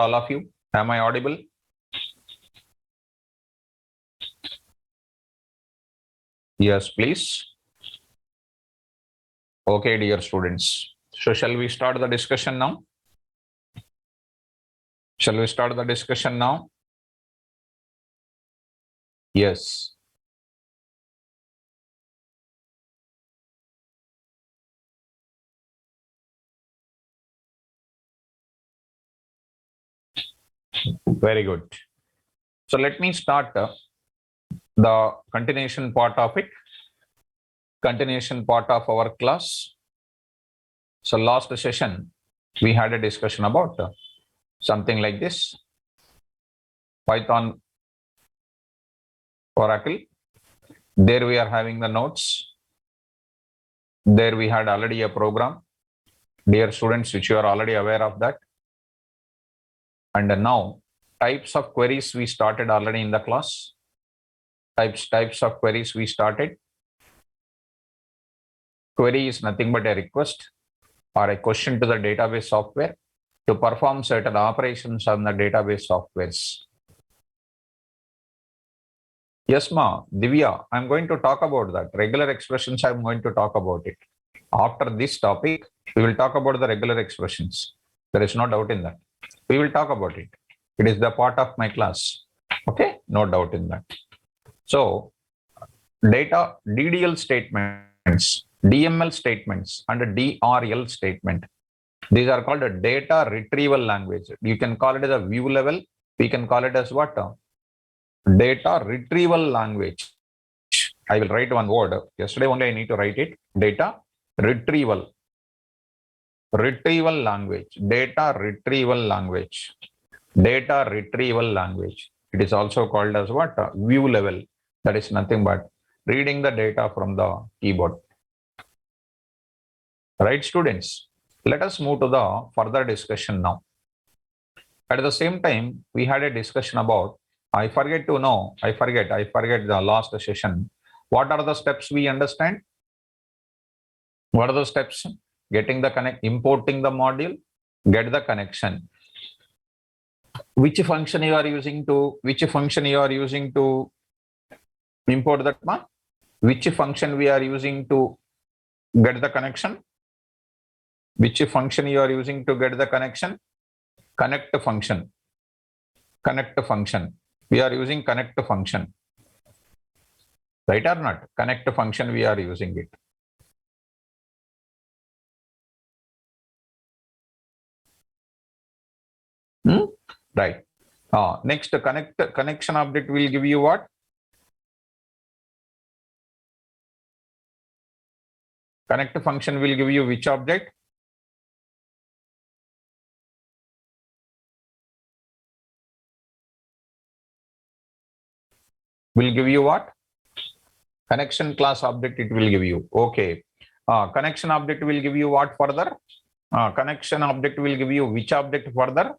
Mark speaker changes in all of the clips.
Speaker 1: all of you? Am I audible? Yes, please. Okay, dear students. So shall we start the discussion now? Shall we start the discussion now? Yes. Very good. So let me start the continuation part of it. Continuation part of our class. So last session, we had a discussion about something like this. Python Oracle. There we are having the notes. There we had already a program. Dear students, which you are already aware of that. And now types of queries we started already in the class. Types of queries we started. Query is nothing but a request or a question to the database software to perform certain operations on the database softwares. Yes, ma, Divya, I'm going to talk about that. Regular expressions, I'm going to talk about it. After this topic, we will talk about the regular expressions. There is no doubt in that. We will talk about it. It is the part of my class. Okay, no doubt in that. So, data DDL statements, DML statements, and DRL statement. These are called a data retrieval language. You can call it as a view level. We can call it as what? Data retrieval language. I will write one word. Yesterday only I need to write it. Data retrieval. Retrieval language. Data retrieval language. Data retrieval language. It is also called as what? View level. That is nothing but reading the data from the keyboard. Right, students? Let us move to the further discussion now. At the same time, we had a discussion about, I forget the last session. What are the steps we understand? What are the steps? Getting the connect, importing the module, get the connection. Which function you are using to import that one? Which function we are using to get the connection? Which function you are using to get the connection? Connect function. Connect function. We are using connect function. Right or not? Connect function, we are using it. Right. Next, connection object will give you what? Connect function will give you which object? Will give you what? Connection class object it will give you. Okay. Connection object will give you what further? Connection object will give you which object further?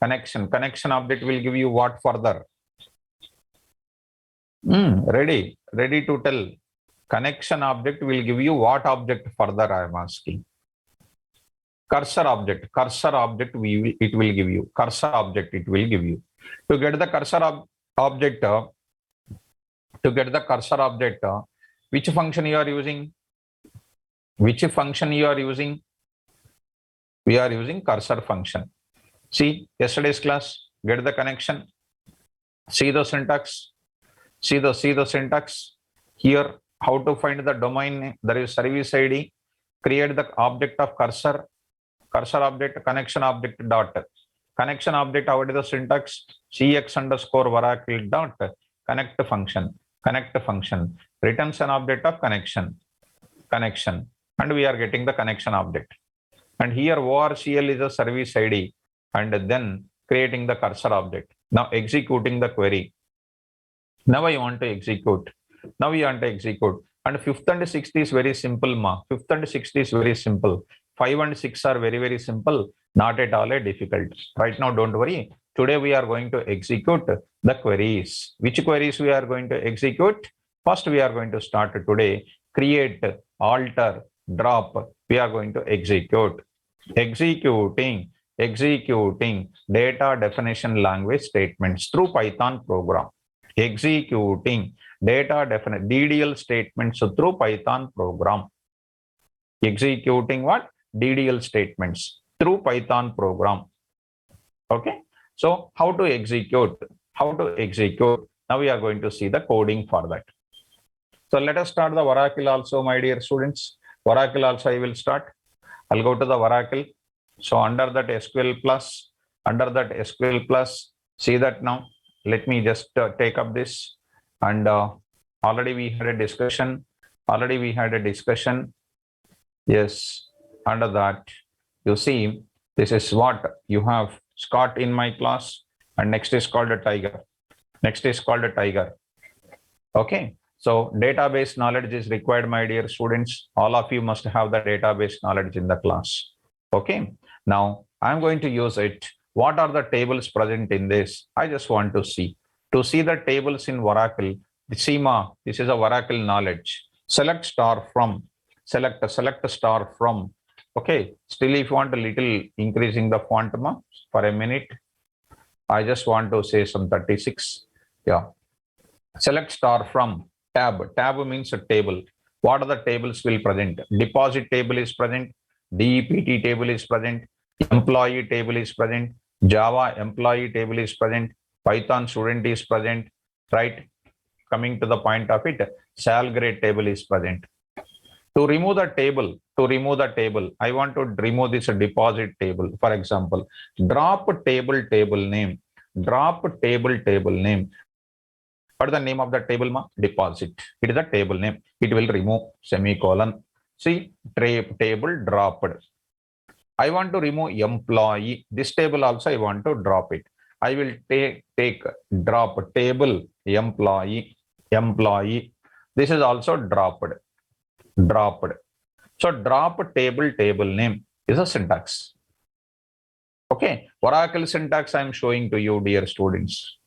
Speaker 1: Connection. Connection object will give you what further? Ready to tell. Connection object will give you what object further, I am asking. Cursor object. Cursor object it will give you. Cursor object it will give you. To get the cursor object, which function you are using? Which function you are using? We are using cursor function. See yesterday's class, get the connection. See the syntax. See the syntax. Here, how to find the domain? There is service ID. Create the object of cursor. Cursor object, connection object dot. Connection object, what is the syntax? cx_oracle dot connect function. Connect function returns an object of connection. And we are getting the connection object. And here ORCL is a service ID. And then creating the cursor object. Now executing the query. Now I want to execute. And fifth and sixth is very simple, ma. Fifth and sixth is very simple. 5 and 6 are very, very simple. Not at all a difficult. Right now, don't worry. Today we are going to execute the queries. Which queries we are going to execute? First, we are going to start today. Create, alter, drop. We are going to execute. Executing. executing data definition language statements through Python program. Executing DDL statements through Python program. Executing what? DDL statements through Python program. Okay. So how to execute? Now we are going to see the coding for that. So let us start the Oracle also, my dear students. Oracle also I will start. I'll go to the Oracle. So under that SQL plus, see that now. Let me just take up this. And already we had a discussion. Yes, under that, you see, this is what you have Scott in my class. And next is called a Tiger. Okay. So database knowledge is required, my dear students. All of you must have the database knowledge in the class. Okay. Now I'm going to use it. What are the tables present in this? I just want to see. To see the tables in Oracle, SEMA, this is a Oracle knowledge. Select star from. Okay. Still, if you want a little increasing the font for a minute, I just want to say some 36. Yeah. Select star from. Tab means a table. What are the tables will present? Deposit table is present. DEPT table is present. Employee table is present. Java employee table is present. Python student is present. Right? Coming to the point of it, sal grade table is present. To remove the table, I want to remove this deposit table. For example, drop table name. What is the name of the table? Deposit. It is a table name. It will remove semicolon. See, table dropped. I want to remove employee. This table also I want to drop it. I will drop table employee. This is also dropped. So drop table name is a syntax. Okay. Oracle syntax I am showing to you, dear students.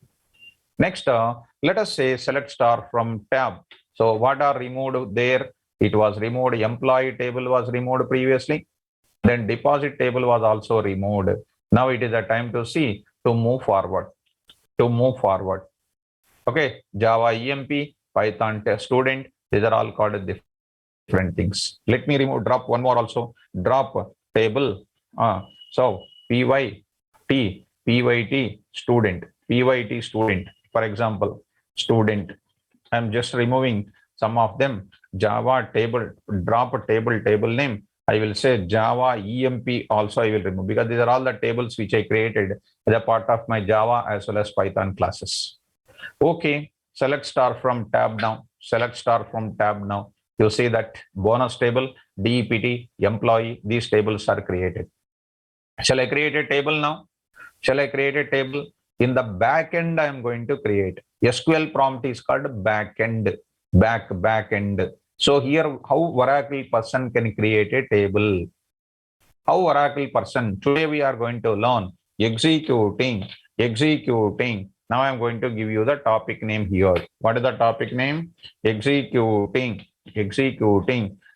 Speaker 1: Next, let us say select star from tab. So what are removed there? It was removed. Employee table was removed previously. Then deposit table was also removed. Now it is a time to see to move forward. Okay. Java EMP, Python test student. These are all called different things. Let me drop one more also. Drop table. So PYT student. For example, student. I'm just removing some of them. Java table, drop table name. I will say Java EMP also I will remove, because these are all the tables which I created as a part of my Java as well as Python classes. Okay, select star from tab now. You see that bonus table, DEPT, employee, these tables are created. Shall I create a table now? In the backend, I am going to create. SQL prompt is called backend. Backend. So here, how Oracle person can create a table? Today we are going to learn executing. Now I am going to give you the topic name here. What is the topic name? Executing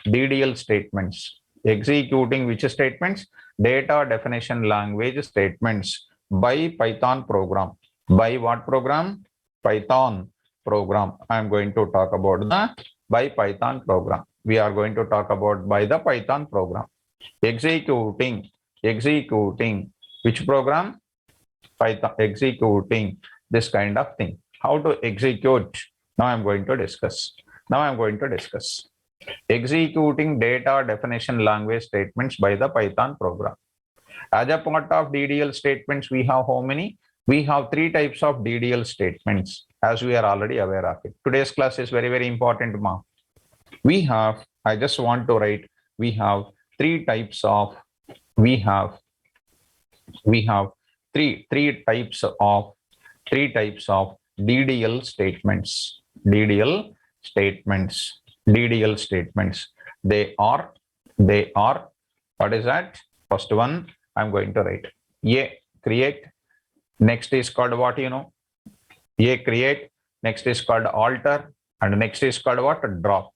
Speaker 1: DDL statements. Executing which statements? Data definition language statements by Python program. By what program? Python program. I am going to talk about the by Python program. We are going to talk about by the Python program. Executing which program? Python. Executing this kind of thing. How to execute? Now I am going to discuss. Executing data definition language statements by the Python program. As a part of DDL statements, we have how many? We have 3 types of DDL statements, as we are already aware of it. Today's class is very, very important. We have, I just want to write, we have 3 types of, three types of DDL statements. DDL statements. They are, what is that? First one, I'm going to write A, create. Next is called what, A, create. Next is called alter. And next is called what? Drop.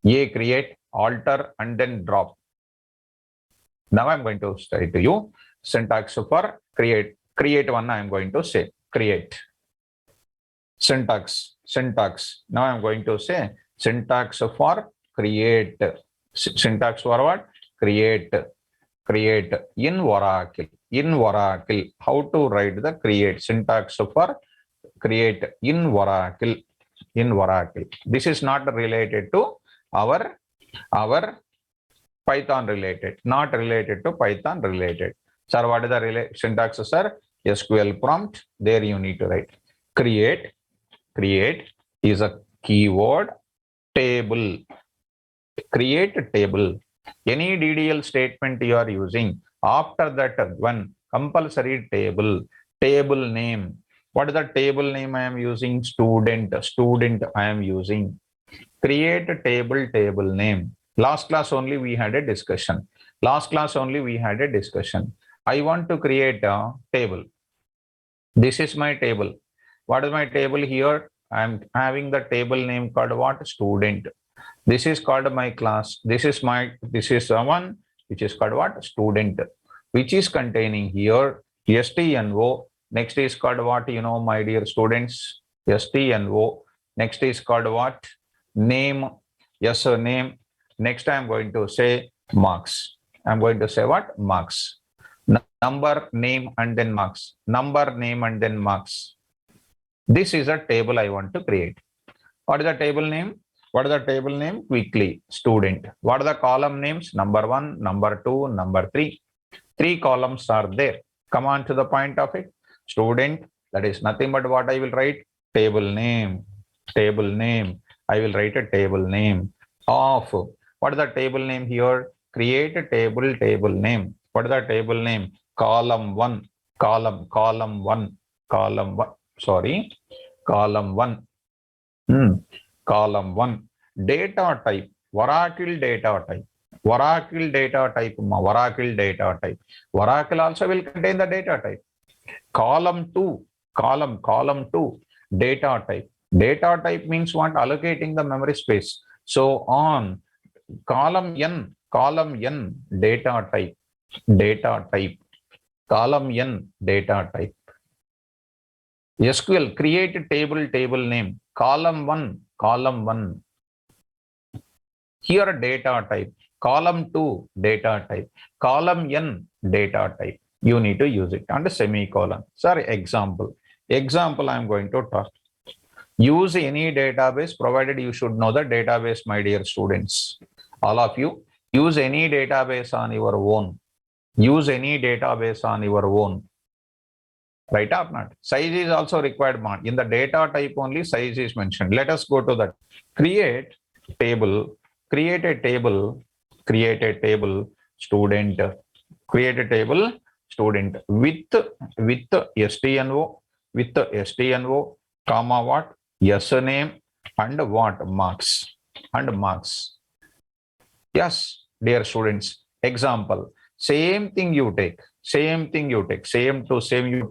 Speaker 1: A, create, alter, and then drop. Now I'm going to say to you, syntax for create. Create one I am going to say. Create. Syntax. Now I am going to say syntax for create. Syntax for what? Create. In Oracle. How to write the create? Syntax for create in Oracle. This is not related to our Python related, not related to Python related. Sir, what is the syntax, sir? SQL prompt. There you need to write create. Create is a keyword. Table. Create a table. Any DDL statement you are using, after that one compulsory table name. What is the table name I am using? Student I am using. Create a table name. Last class only we had a discussion. I want to create a table. This is my table. What is my table here? I am having the table name called what? Student. This is called my class. This is one which is called what? Student, which is containing here STNO. Next is called what? My dear students, STNO. Next is called what? Name. Yes, sir, name. Next I am going to say marks. I'm going to say what? Marks. Number, name, and then marks. Number, name, and then marks. This is a table I want to create. What is the table name? Quickly. Student. What are the column names? Number 1, number 2, number 3. 3 columns are there. Come on to the point of it. Student, that is nothing but what I will write? Table name. I will write a table name of. What is the table name here? Create a table name. What is the table name? Column 1. Column 1. Column 1. Data type. Oracle data type. Oracle also will contain the data type. Column 2. Data type. Data type means what? Allocating the memory space. So on column N, data type. Column N, data type. SQL, create a table name. Column 1. Here data type. Column 2, data type. Column N, data type. You need to use it and a semicolon. Sorry, example I am going to talk. Use any database, provided you should know the database, my dear students. All of you, use any database on your own. Right or not? Size is also required. In the data type only size is mentioned. Let us go to that. Create a table, student. Create a table, student with STNO, comma what? Yes name and what? Marks. Yes, dear students. Example. Same thing you take. Same you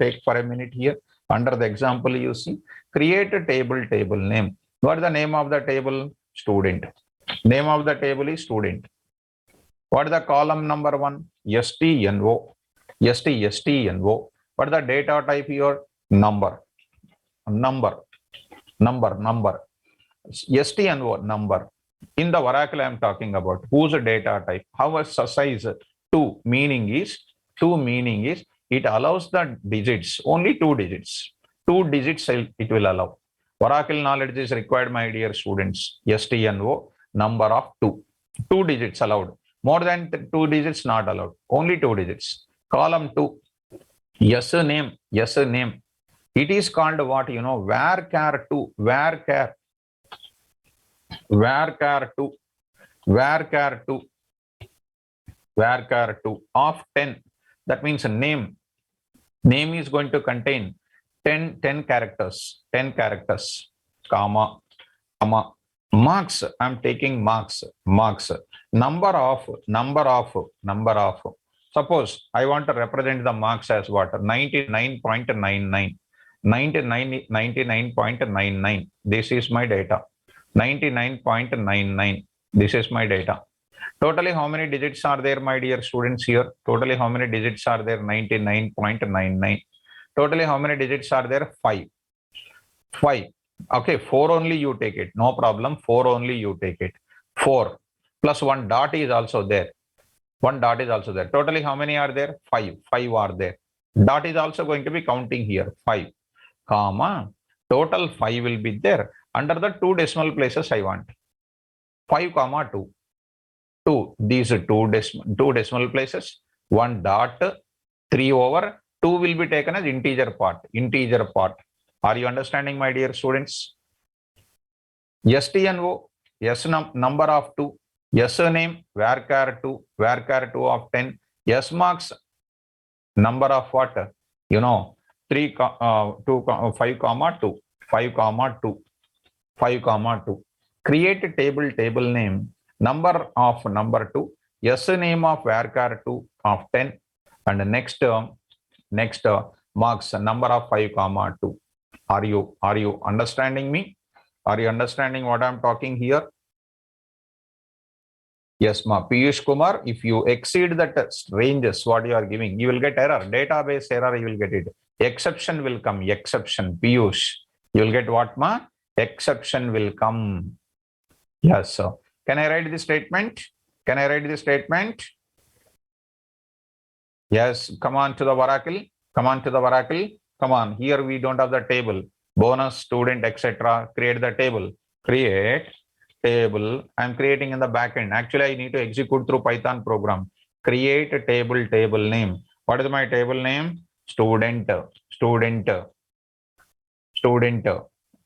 Speaker 1: take for a minute here. Under the example, you see, create a table name. What is the name of the table? Student. Name of the table is student. What is the column number 1? STNO. What is the data type here? Number. STNO, number. In the Oracle I am talking about. Whose data type? How is size? 2. Meaning is it allows the digits, only 2 digits. 2 digits it will allow. Oracle knowledge is required, my dear students. STNO, number of 2. 2 digits allowed. More than 2 digits not allowed. Only 2 digits. Column 2. Yes name. It is called what? Varchar 2. Varchar 2 of 10. That means a name. Name is going to contain 10 characters. Comma. Marks. I'm taking marks. Number of. Suppose I want to represent the marks as what? 99.99. 99.99. This is my data. 99.99. This is my data. Totally how many digits are there, my dear students here? Totally how many digits are there? 99.99. Totally how many digits are there? 5. 5. Okay, 4 only you take it. No problem. 4 only you take it. 4 plus 1 dot is also there. 1 dot is also there. Totally how many are there? 5. 5 are there. Dot is also going to be counting here. 5, comma. Total 5 will be there. Under the 2 decimal places I want. 5, comma 2. 2. These two decimal places. 1 dot. 3 over. 2 will be taken as integer part. Integer part. Are you understanding, my dear students? STNO. S number of 2. S name varchar 2. Varchar 2 of 10. S marks number of what? 3, 2, 5, comma 2. 5, comma 2. 5, comma 2. Create table name. Number of number 2. S name of varchar 2 of 10. And next marks number of 5, comma 2. Are you understanding me? Are you understanding what I'm talking here? Yes, ma. Piyush Kumar, if you exceed that ranges, what you are giving, you will get error. Database error, you will get it. Exception will come. Exception. Piyush, you will get what, ma? Exception will come. Yes, sir. Can I write this statement? Can I write this statement? Yes, come on to the Oracle. Come on to the Oracle. Come on. Here we don't have the table. Bonus, student, etc. Create the table. Create table. I'm creating in the backend. Actually, I need to execute through Python program. Create a table name. What is my table name? Student.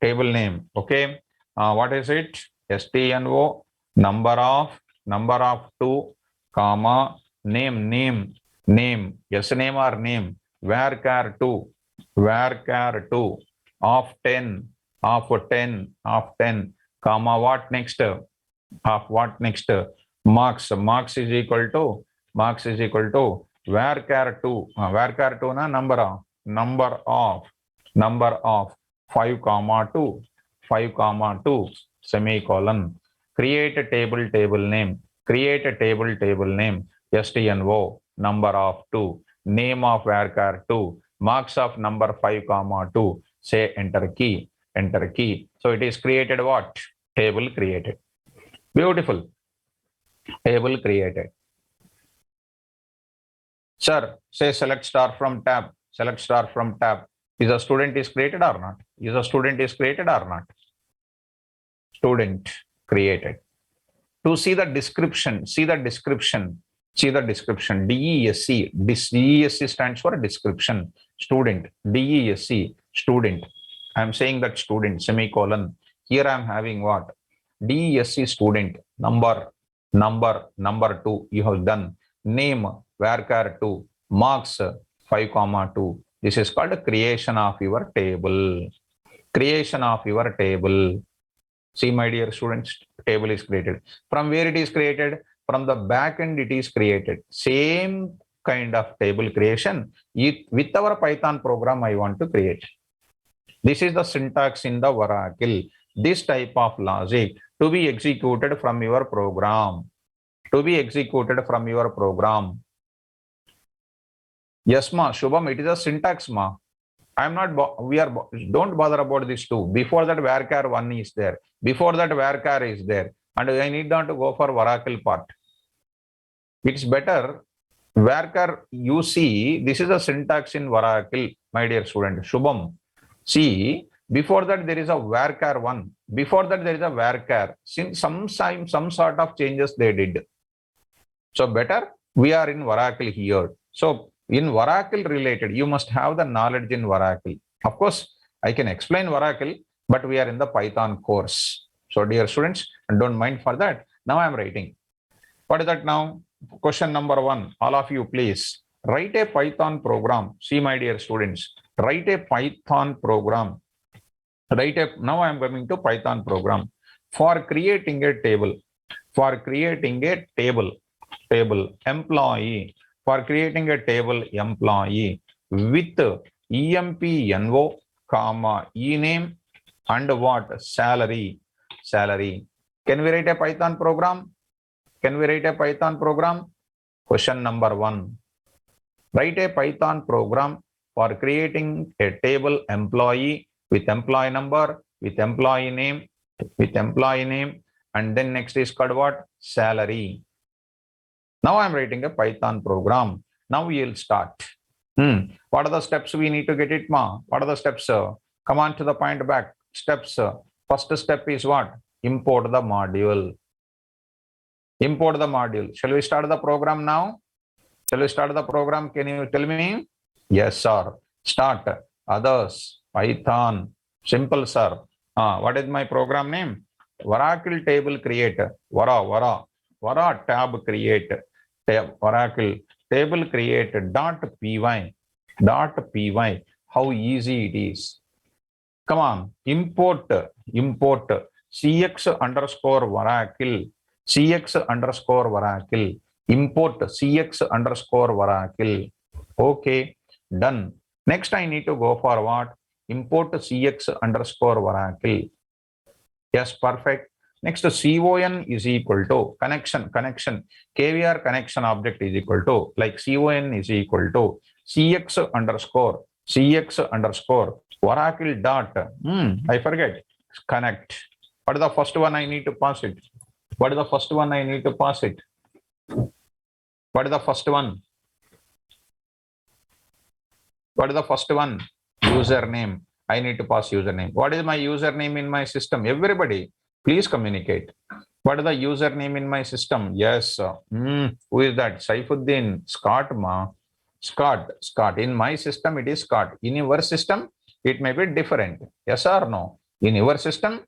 Speaker 1: Table name. Okay. What is it? STNO. Number of 2, comma, name. Yes, name or name. Varchar 2 of 10, comma, what next? Of what next? Marks is equal to varchar 2. Varchar 2 na number of 5, comma 2. 5, comma 2, semicolon. Create a table name. Create a table name. STNO. Number of 2. Name of varchar 2. Marks of number 5, comma 2. Say enter key. So it is created what? Table created. Beautiful. Table created. Sir, say select star from tab. Select star from tab. Is a student is created or not? Is a student is created or not? Student created. To see the description. DESC. DESC stands for description. Student. DESC. Student. I'm saying that student, semicolon. Here I'm having what? DESC student. Number 2. You have done. Name, varchar 2. Marks, 5, comma 2. This is called creation of your table. See, my dear students, table is created. From where it is created? From the back end it is created. Same kind of table creation with our Python program I want to create. This is the syntax in the Oracle. This type of logic to be executed from your program. Yes, ma. Shubham, it is a syntax, ma. I'm not, don't bother about this too. Before that, varchar 1 is there. Before that, varchar is there. And I need not to go for Oracle part. It's better. Varchar, you see, this is a syntax in Oracle, my dear student. Shubham. See, before that, there is a varchar 1. Before that, there is a varchar. Since some sort of changes they did. So better, we are in Oracle here. So in Oracle related, you must have the knowledge in Oracle. Of course, I can explain Oracle, but we are in the Python course. So dear students, don't mind for that. Now I am writing. What is that now? Question number 1. All of you, please write a Python program. See, my dear students, write a Python program. Now I am coming to Python program for creating a table. Employee. For creating a table employee with EMPNO, comma, ename and what? Salary. Can we write a Python program? Can we write a Python program? Question number 1. Write a Python program for creating a table employee with employee number, with employee name, and then next is called what? Salary. Now I'm writing a Python program. Now we'll start. What are the steps we need to get it, ma? What are the steps? Come on to the point back. Steps. First step is what? Import the module. Import the module. Shall we start the program now? Shall we start the program? Can you tell me? Yes, sir. Start. Others. Python. Simple, sir. What is my program name? Oracle table create. Vara tab create. Oracle table create .py. How easy it is. Come on. Import cx underscore Oracle. Import cx underscore Oracle. Okay, done. Next, I need to go for what? Import cx underscore Oracle. Yes, perfect. Next, con is equal to connection. KVR connection object is equal to, like con is equal to cx underscore Oracle dot. I forget. Connect. What is the first one I need to pass it? What is the first one I need to pass it? What is the first one? What is the first one? Username. I need to pass username. What is my username in my system? Everybody, please communicate. What is the username in my system? Yes. Who is that? Saifuddin. Scott, ma. Scott. In my system, it is Scott. In your system, it may be different. Yes or no? In your system,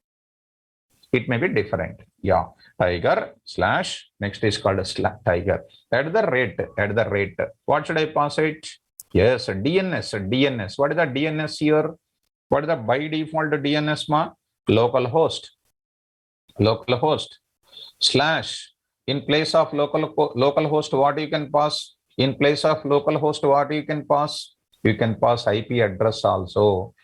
Speaker 1: it may be different. Yeah. Tiger slash. Next is called a slash tiger. At the rate. What should I pass it? Yes. DNS. What is the DNS here? What is the by default DNS, ma? Localhost. Slash. In place of localhost, what you can pass? In place of localhost, what you can pass? You can pass IP address also.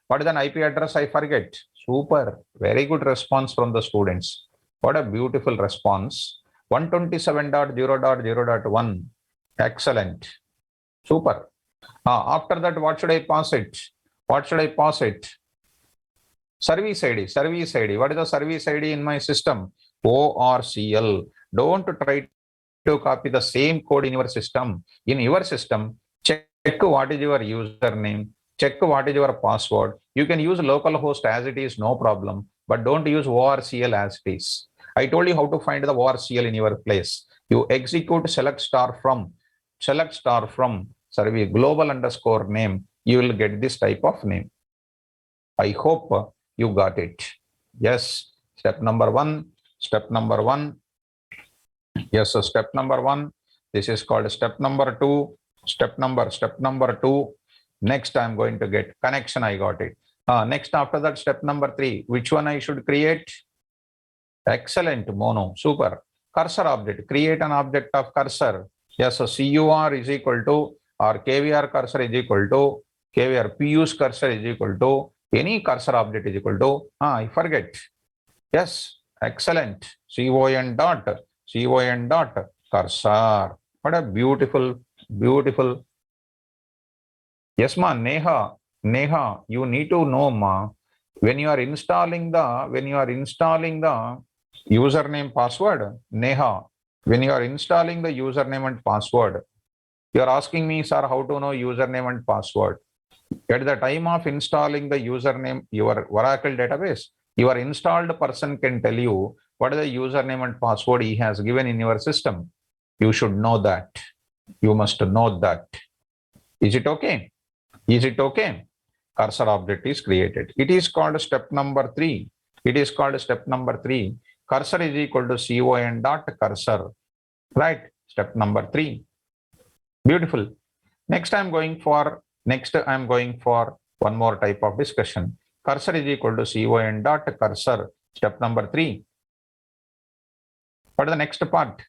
Speaker 1: What is an IP address? I forget. Super. Very good response from the students. What a beautiful response. 127.0.0.1. Excellent. Super. After that, what should I pass it? Service ID. What is the service ID in my system? ORCL. Don't try to copy the same code in your system. In your system, check what is your username. Check what is your password. You can use localhost as it is, no problem. But don't use ORCL as it is. I told you how to find the ORCL in your place. You execute select star from service global underscore name. You will get this type of name. I hope you got it. Yes. Step number one. Yes, so step number 1. This is called step number 2. Step number 2. Next, I'm going to get connection. I got it. Next, after that, step number 3. Which one I should create? Excellent, Mono. Super. Cursor object. Create an object of cursor. Yes, so CUR is equal to, or KVR cursor is equal to, KVR PU's cursor is equal to, any cursor object is equal to, I forget. Yes, excellent. CON dot cursor. What a beautiful. Yes, ma. Neha, you need to know, ma. When you are installing the username password, Neha, when you are installing the username and password, you are asking me, sir, how to know username and password. At the time of installing the username, your Oracle database, your installed person can tell you what is the username and password he has given in your system. You should know that. You must know that. Is it okay? Cursor object is created. It is called step number 3. Cursor is equal to con dot cursor. Right? Step number 3. Beautiful. Next, I'm going for one more type of discussion. Cursor is equal to con dot cursor. Step number 3. What is the next part?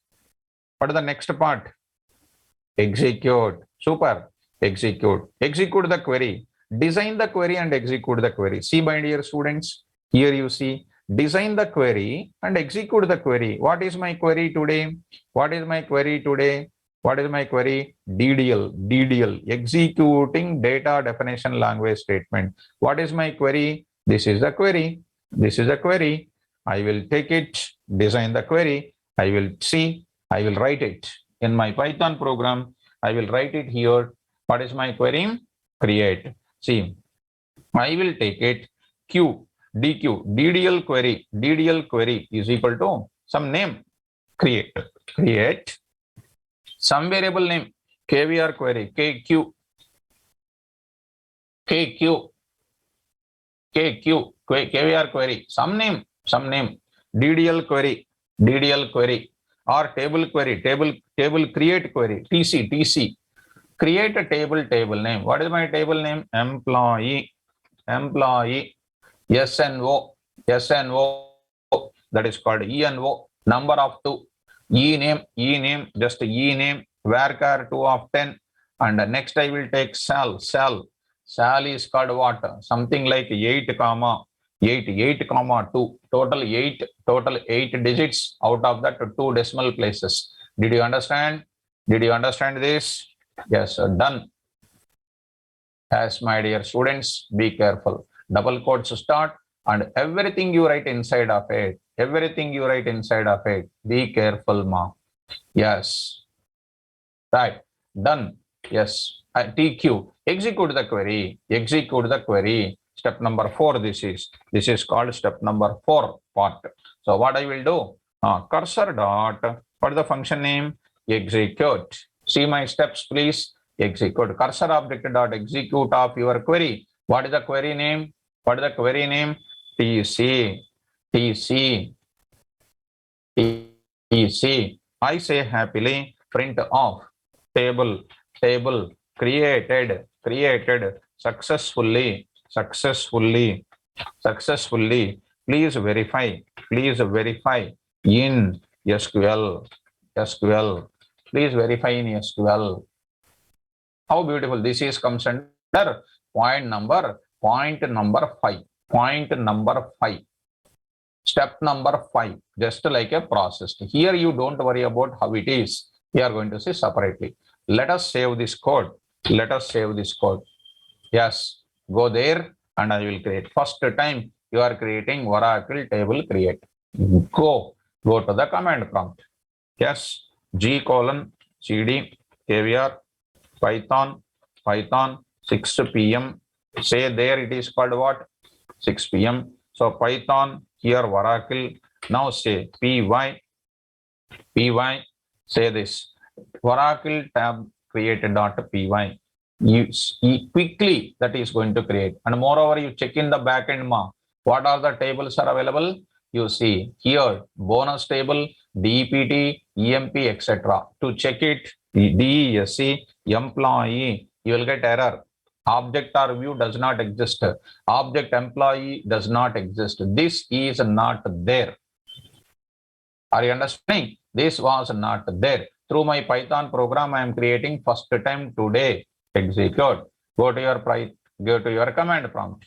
Speaker 1: Execute. Super. Execute the query. Design the query and execute the query. See, my dear students, here you see design the query and execute the query. What is my query today? What is my query today? What is my query? DDL, executing data definition language statement. What is my query? This is the query. This is the query. I will take it, design the query. I will see, I will write it in my Python program. I will write it here. What is my query? Create. See, I will take it Q, DQ, DDL query is equal to some name. Create some variable name, KVR query, KQ, KVR query, some name, DDL query, or table query, table create query, TC, create a table name. What is my table name? Employee, SNO, that is called ENO, number of 2, E name, just E name, varchar 2 of 10, and next I will take sal is called what? Something like 8 comma 2, total 8 digits, out of that 2 decimal places. Did you understand this? Yes, done. As my dear students, be careful. Double quotes start, and everything you write inside of it, be careful, ma. Yes. Right. Done. Yes. TQ. Execute the query. Step number 4. This is called step number 4 part. So what I will do? Cursor dot. What is the function name? Execute. See my steps, please. Execute. Cursor object dot execute of your query. What is the query name? TC. I say happily, print off table created successfully. Please verify in SQL. Please verify in SQL. How beautiful. This is comes under point number 5. Step number 5, just like a process. Here you don't worry about how it is. We are going to see separately. Let us save this code. Yes, go there and I will create. First time you are creating Oracle table create. Go to the command prompt. Yes, G:/CD KVR Python 6 p.m. Say there it is called what? 6 p.m. So Python here Oracle. Now say py. Say this Oracle tab create.py. You quickly that is going to create, and moreover you check in the backend. What are the tables are available? You see here bonus table, DEPT, EMP, etc. To check it, DESC employee, you will get error. Object or view does not exist. Object employee does not exist. This is not there. Are you understanding? This was not there. Through my Python program, I am creating first time today. Execute. Go to your command prompt.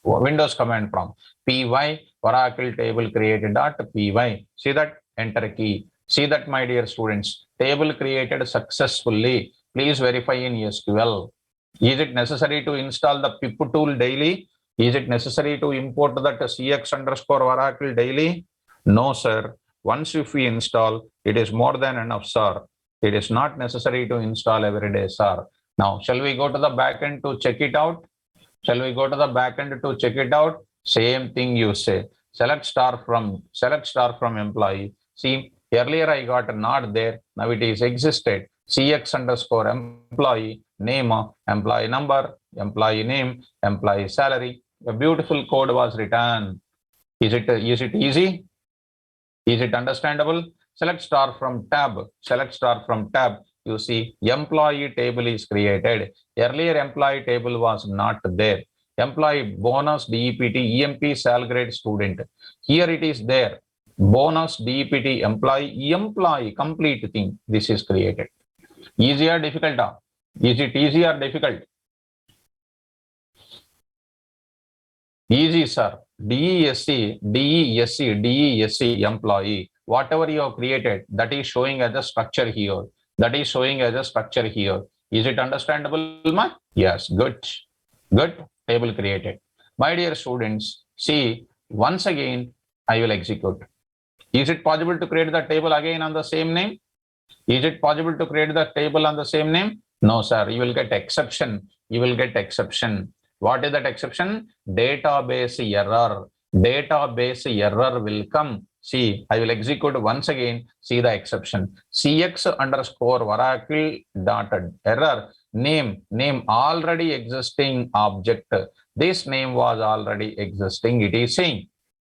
Speaker 1: Windows command prompt. Py Oracle table created.py. See that? Enter key. See that, my dear students. Table created successfully. Please verify in SQL. Is it necessary to install the pip tool daily? Is it necessary to import that cx_oracle daily? No, sir. Once if we install, it is more than enough, sir. It is not necessary to install every day, sir. Now, shall we go to the backend to check it out? Same thing you say. Select star from employee. See, earlier I got not there. Now it is existed. cx_employee, name, employee number, employee name, employee salary. A beautiful code was written. Is it easy? Is it understandable? Select star from tab. You see employee table is created. Earlier employee table was not there. Employee bonus, DEPT, EMP, salaried student. Here it is there. Bonus, DEPT, employee, complete thing. This is created. Easy or difficult? Is it easy or difficult? Easy, sir. DESC, DESC, DESC employee. Whatever you have created, that is showing as a structure here. That is showing as a structure here. Is it understandable, ma? Yes, good. Good. Table created. My dear students, see, once again, I will execute. Is it possible to create the table again on the same name? Is it possible to create the table on the same name? No, sir. You will get exception. You will get exception. What is that exception? Database error. Database error will come. See, I will execute once again. See the exception. CX underscore Oracle dot error. Name already existing object. This name was already existing. It is saying.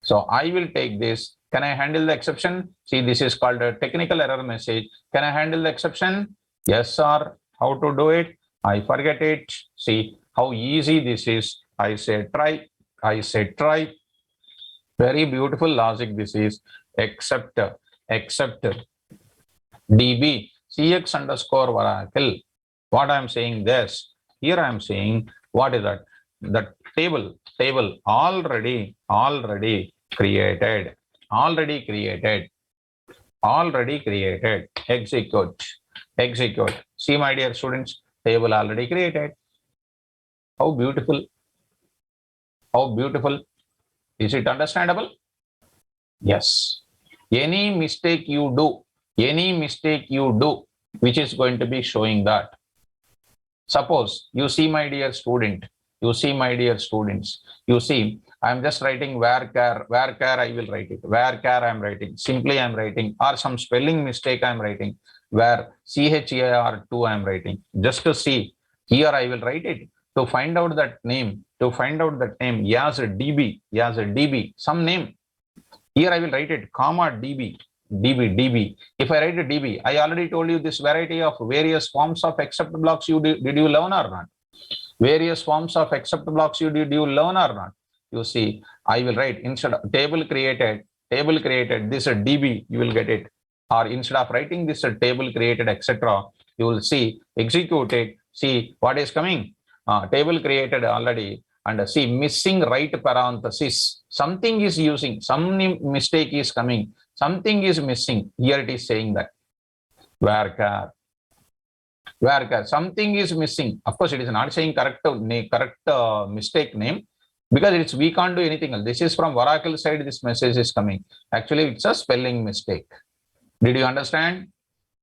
Speaker 1: So I will take this. Can I handle the exception? See, this is called a technical error message. Can I handle the exception? Yes, sir. How to do it? I forget it. See how easy this is. I say try. I say try. Very beautiful logic this is. Except DB CX underscore Oracle. What I am saying this. Here I am saying what is that? The table already created. Already created. Execute. See, my dear students, table already created. How beautiful. Is it understandable? Yes. Any mistake you do, which is going to be showing that. Suppose you see, my dear student, you see, I am just writing where I will write it. Where I am writing. Simply I am writing, or some spelling mistake I am writing. Where CHAR2 I am writing. Just to see, here I will write it. To find out that name, as a DB, some name. Here I will write it, comma DB. If I write a DB, I already told you this variety of various forms of except blocks did you learn or not? Various forms of except blocks did you learn or not? You see, I will write instead of table created, this is DB, you will get it. Or instead of writing this table created, etc., you will see, execute it, see what is coming. Table created already, and see missing right parenthesis. Something is using, some mistake is coming, something is missing. Here it is saying that. Where something is missing. Of course, it is not saying correct mistake name, because we can't do anything else. This is from Oracle side, this message is coming. Actually, it's a spelling mistake. Did you understand?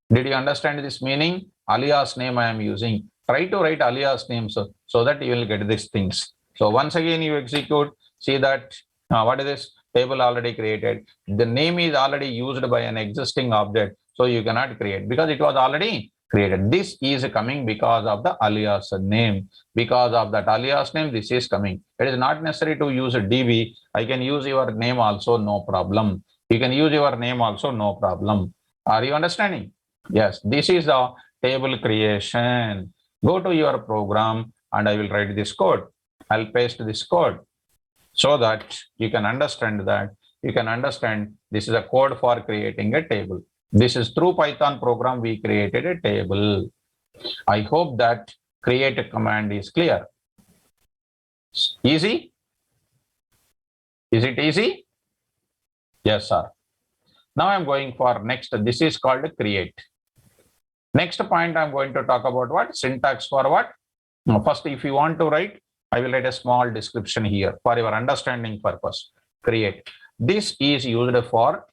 Speaker 1: This meaning? Alias name I am using. Try to write alias name so that you will get these things. So once again, you execute, see that, what is this? Table already created. The name is already used by an existing object. So you cannot create because it was already created. This is coming because of the alias name. Because of that alias name, this is coming. It is not necessary to use a DB. I can use your name also, no problem. You can use your name also, no problem. Are you understanding? Yes, this is the table creation. Go to your program and I will write this code. I'll paste this code so that you can understand this is a code for creating a table. This is through Python program we created a table. I hope that create a command is clear. Easy? Is it easy? Yes, sir. Now I'm going for next. This is called create. Next point I'm going to talk about what? Syntax for what? First, if you want to write, I will write a small description here for your understanding purpose. Create. This is used for,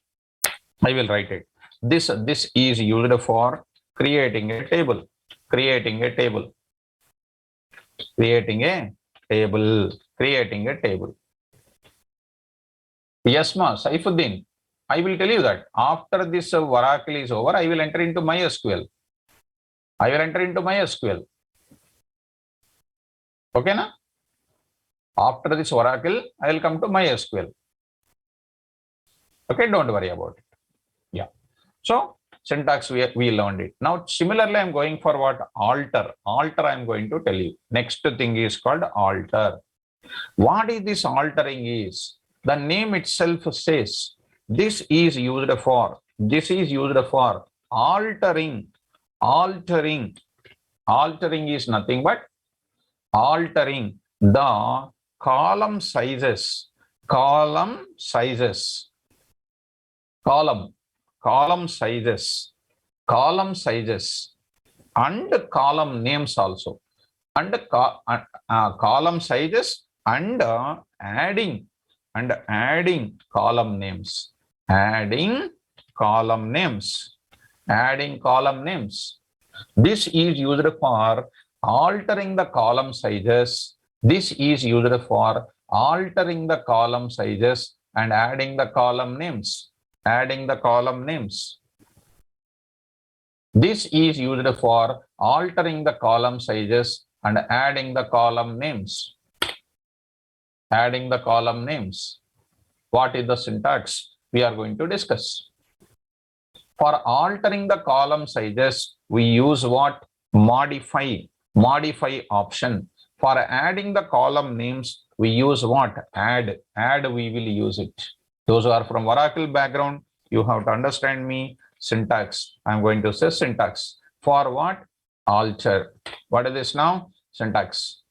Speaker 1: I will write it. This is used for creating a table. Yes, ma, Saifuddin. I will tell you that after this Oracle is over, I will enter into MySQL. Okay, na? After this Oracle, I will come to MySQL. Okay, don't worry about it. Yeah. So syntax we learned it. Now similarly, I'm going for what? Alter. I'm going to tell you. Next thing is called alter. What is this altering is? The name itself says this is used for altering. Altering is nothing but altering the column sizes, column sizes, column sizes, column sizes, and column names also, and column sizes, and adding column names, adding column names, adding column names. This is used for altering the column sizes. This is used for altering the column sizes and adding the column names, adding the column names. This is used for altering the column sizes and adding the column names, adding the column names. What is the syntax? We are going to discuss. For altering the column sizes, we use what? Modify, modify option. For adding the column names, we use what? Add, we will use it. Those who are from Oracle background, you have to understand me. Syntax, I'm going to say syntax. For what? Alter. What is this now? Syntax.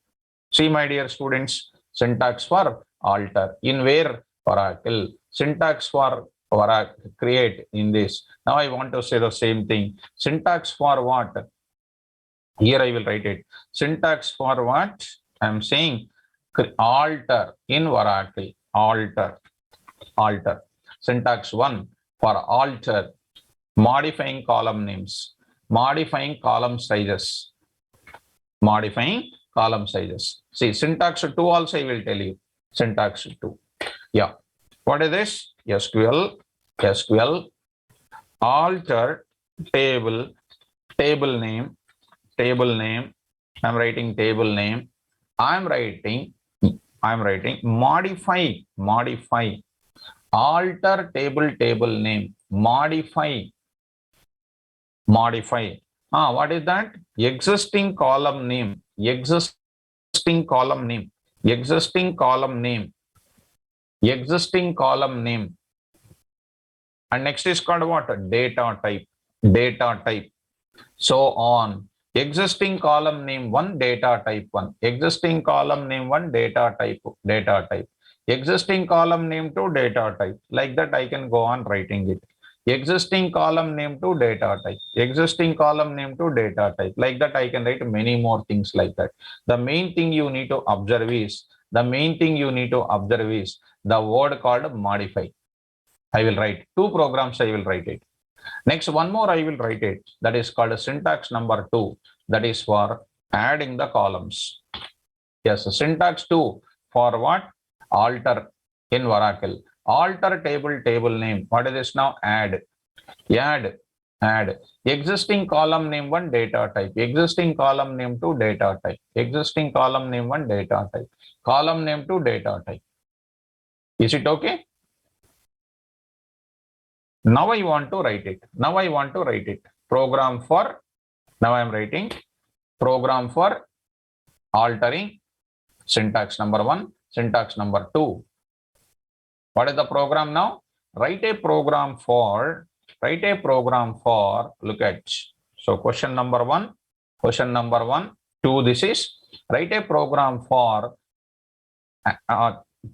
Speaker 1: See, my dear students, syntax for alter. In where? Oracle. Syntax for Oracle, create in this. Now I want to say the same thing. Syntax for what? Here I will write it. Syntax for what? I'm saying alter in Oracle. Alter. Alter. Syntax 1 for alter. Modifying column names. Modifying column sizes. Modifying column sizes. See, syntax 2 also I will tell you. Syntax 2. Yeah. What is this? SQL, alter table, table name, I'm writing table name. I'm writing modify, alter table name, modify. What is that? Existing column name, existing column name. And next is called what? Data type. So on. Existing column name 1, data type 1. Existing column name 1, data type. Existing column name 2, data type. Like that I can go on writing it. Existing column name 2, data type. Existing column name 2, data type. Like that I can write many more things like that. The main thing you need to observe is the word called modify. I will write 2 programs. I will write it. Next, one more I will write it. That is called syntax number 2. That is for adding the columns. Yes, syntax 2 for what? Alter in Oracle. Alter table name. What is this now? Add. Existing column name 1, data type. Existing column name 2, data type. Existing column name 1, data type. Column name 2, data type. Is it okay? Now I want to write it. Program for, now I am writing program for altering. Syntax number 1, syntax number 2. What is the program now? Write a program for, look at. So question number 1, 2, this is write a program for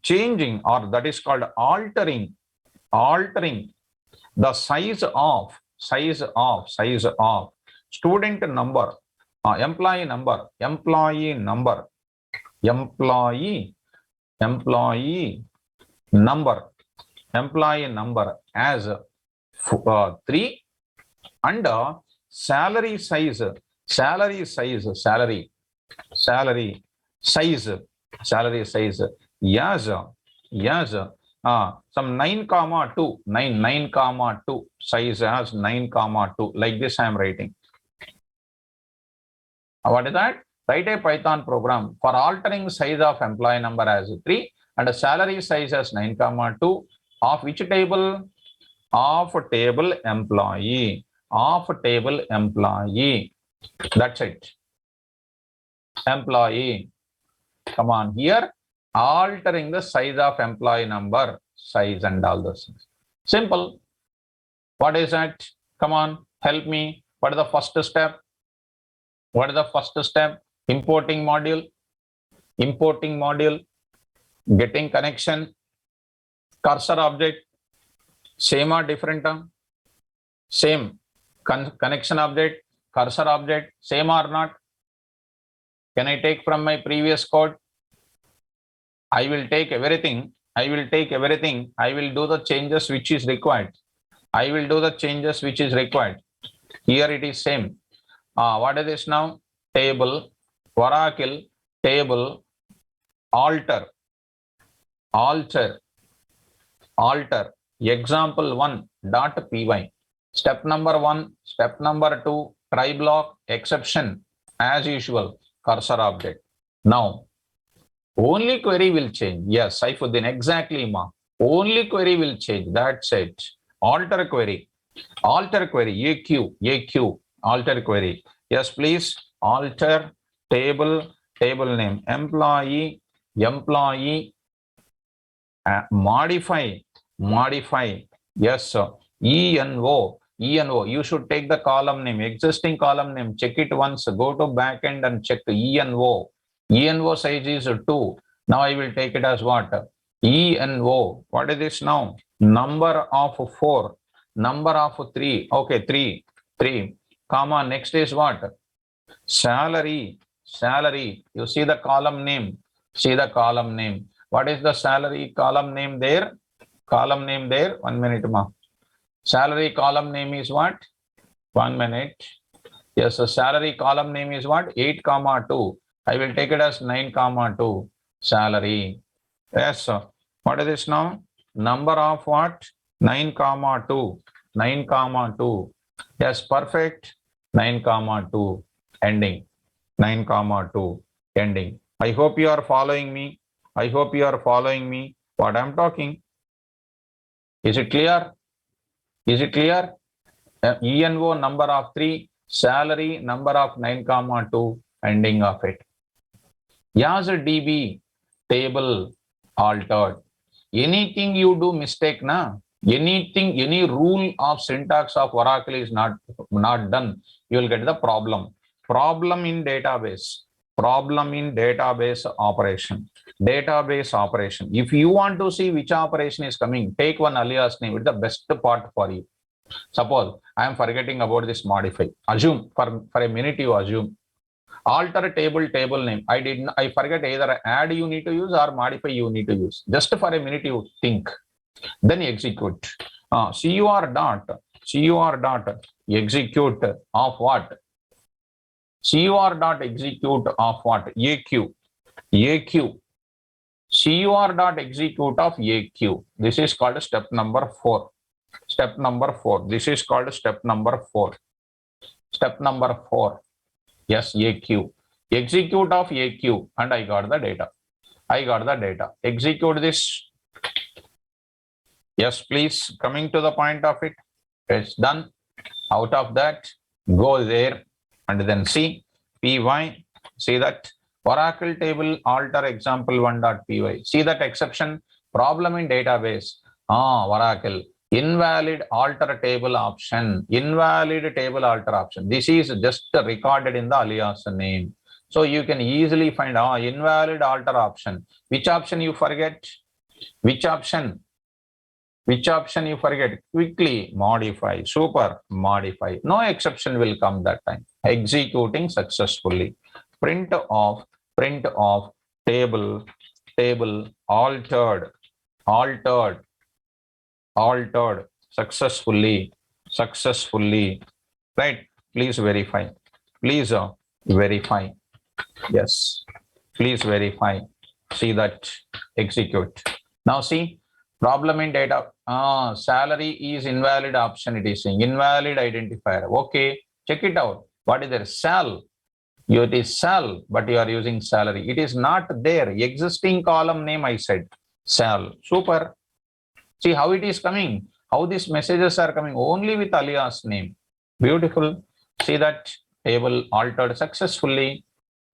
Speaker 1: changing, or that is called altering the size of student number, employee number as 3, and salary size yes, some 9,2 size as 9,2, like this I am writing. What is that? Write a Python program for altering size of employee number as 3 and salary size as 9,2 of which table? Of table employee. That's it. Employee. Come on, here altering the size of employee number, size and all those things. Simple. What is that? Come on, help me. What is the first step? Importing module. Getting connection, cursor object, same or different? Same. Connection object, cursor object, same or not? Can I take from my previous code? I will take everything. I will take everything. I will do the changes which is required. I will do the changes which is required. Here it is same. What is this now? Table, Oracle, table, alter, alter, alter, example1.py. Step number 1, step number 2, try block, exception, as usual, cursor object. Now, only query will change. Yes, Saifuddin, exactly, ma. Only query will change. That's it. Alter query, AQ, alter query. Yes, please, alter table, table name, employee, modify, yes, sir. ENO, you should take the column name, existing column name, check it once, go to backend and check ENO size is 2. Now I will take it as what? ENO, what is this now? Number of 4, number of 3, okay, 3, comma, next is what? Salary, you see the column name, What is the salary column name there? 1 minute, ma. Salary column name is what? 1 minute. Yes, the salary column name is what? 8, 2. I will take it as 9, 2. Salary. Yes, sir. What is this now? Number of what? 9, 2. 9, 2. Yes, perfect. 9, 2. Ending. 9, 2. Ending. I hope you are following me. What I'm talking. Is it clear? ENO number of 3, salary number of 9, 2, ending of it. Yas DB table altered. Anything you do mistake, na? Any rule of syntax of Oracle is not done, you will get the problem. Problem in database operation. If you want to see which operation is coming, take one alias name. It's the best part for you. Suppose I am forgetting about this modify. Assume for a minute you assume. Alter table name. I forget either add you need to use or modify you need to use. Just for a minute you think. Then execute. CUR dot execute of what? CUR dot execute of what? AQ. CUR dot execute of AQ. This is called step number 4. This is called step number 4. Yes, AQ. Execute of AQ, and I got the data. Execute this. Yes, please. Coming to the point of it. It's done. Out of that, go there and then see py. See that Oracle table alter example1.py. See that exception. Problem in database. Oracle. Invalid alter table option. This is just recorded in the alias name. So you can easily find invalid alter option. Which option you forget? Which option you forget? Quickly modify. Super modify. No exception will come that time. Executing successfully. Print of table altered successfully, right? Please verify. Yes, please verify. See that. Execute. Now see, problem in data. Salary is invalid option. It is saying invalid identifier. Okay, check it out. What is there? Sal. It is sal, but you are using salary. It is not there. Existing column name I said. Sal. Super. See how it is coming. How these messages are coming only with alias name. Beautiful. See that table altered successfully.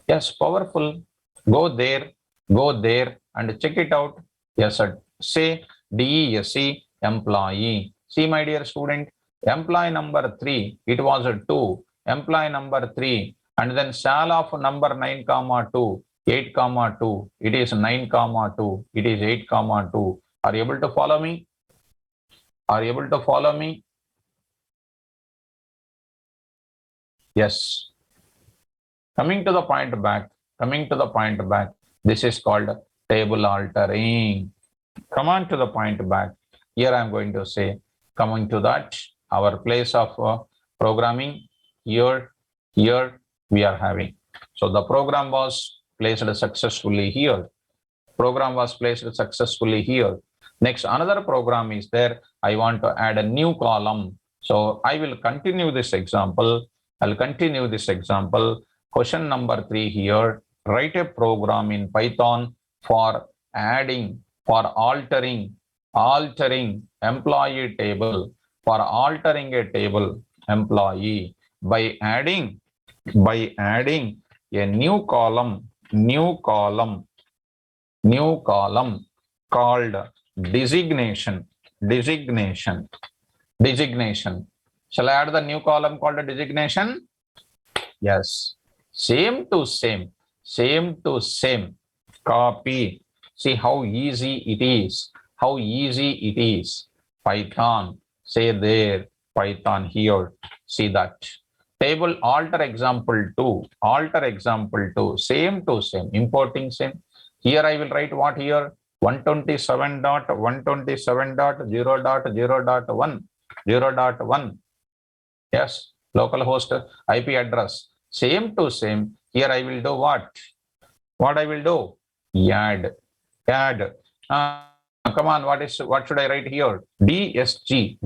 Speaker 1: Yes, powerful. Go there and check it out. Yes, sir. Say DESC employee. See, my dear student, employee number 3, it was a 2. Employee number 3, and then sal of number 9, 2. 8 comma 2, it is 9 comma 2, it is 8 comma 2. Are you able to follow me? Are you able to follow me? Yes. Coming to the point back, this is called table altering. Come on to the point back. Here I am going to say, coming to that, our place of programming, here we are having. So the program was placed successfully here. Next, another program is there. I want to add a new column. So I will continue this example. Question number 3 here. Write a program in Python for adding, for altering employee table, for altering a table employee by adding a new column called designation. Shall I add the new column called designation? Yes. Same to same. Copy. See how easy it is. Python. Say there. Python here. See that. Table alter example 2. Same to same. Importing same. Here I will write what here? 127.127.0.0.1. Yes. Localhost IP address. Same to same. Here I will do what? What I will do? Add. Come on, what should I write here? DSG.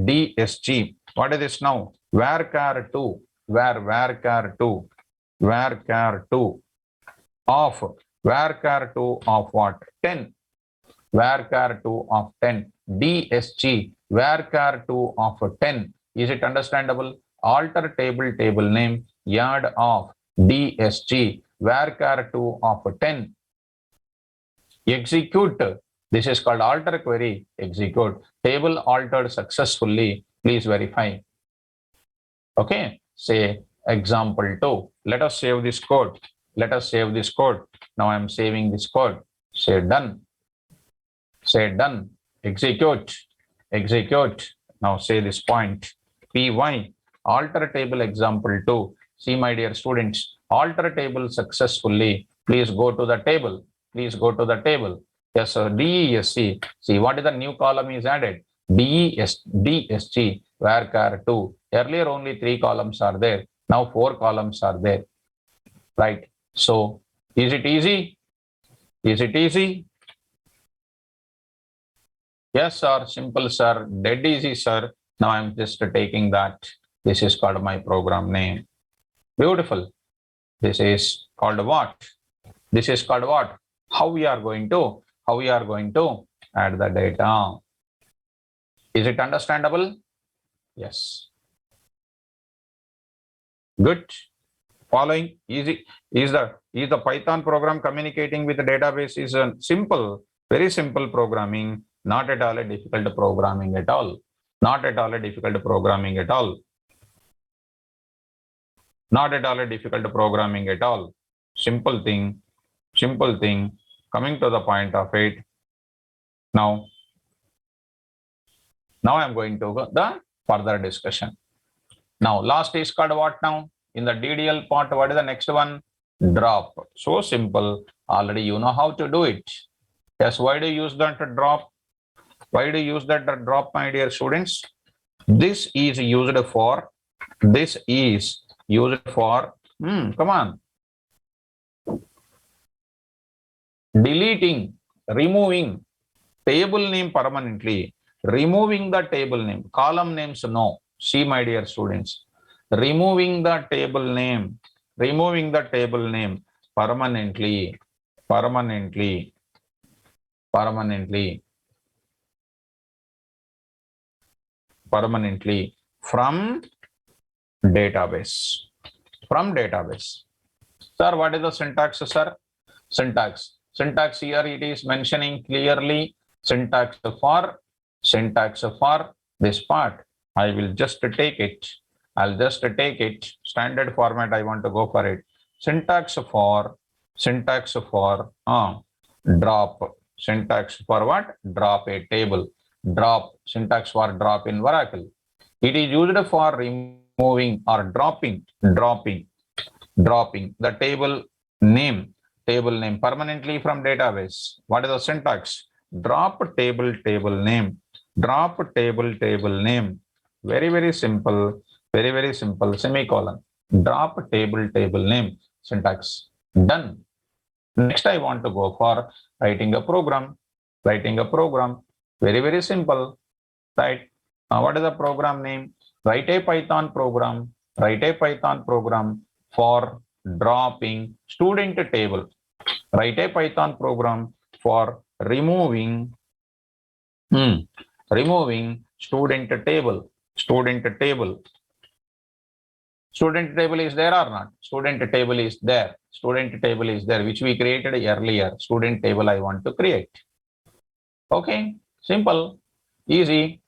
Speaker 1: What is this now? Varchar 2. Varchar 2 of what? 10. Varchar 2 of 10. DSG. Varchar 2 of 10. Is it understandable? Alter table name, yard of DSG, varchar 2 of 10. Execute. This is called alter query. Execute. Table altered successfully. Please verify. Okay. Say example 2. Let us save this code. Now I am saving this code. Say done. Execute. Now say this point. PY. Alter table example 2. See, my dear students, alter table successfully. Please go to the table. Yes, sir. DESC. See, what is the new column is added? DSG, varchar 2. Earlier only 3 columns are there. Now 4 columns are there. Right. So, is it easy? Yes, sir. Simple, sir. Dead easy, sir. Now I'm just taking that. This is called my program name. Beautiful. This is called what? How we are going to add the data. Is it understandable? Yes. Good. Following. Easy. Is the Python program communicating with the database is a simple, very simple programming, not at all a difficult programming at all. Not at all a difficult programming at all. Simple thing. Coming to the point of it. Now I am going to go the further discussion. Now, last is called what now? In the DDL part, what is the next one? Drop. So simple. Already you know how to do it. Yes, why do you use that drop? My dear students? This is used for come on. Deleting, removing table name permanently. Removing the table name. Column names, no. See, my dear students. Removing the table name permanently from database. Sir, what is the syntax, sir? Syntax here it is mentioning clearly syntax for this part. I will just take it. Standard format I want to go for it. Syntax syntax for drop. Syntax for what? Drop a table. Drop, syntax for drop in Oracle. It is used for removing or dropping the table name permanently from database. What is the syntax? Drop table name. Drop table name. Very simple. Very simple. Semicolon. Drop table name. Syntax. Done. Next, I want to go for writing a program. Very simple. Right. What is the program name? Write a Python program. For dropping student table. Write a Python program for removing student table. Student table is there or not? Student table is there, which we created earlier. Student table I want to create. Okay, simple, easy,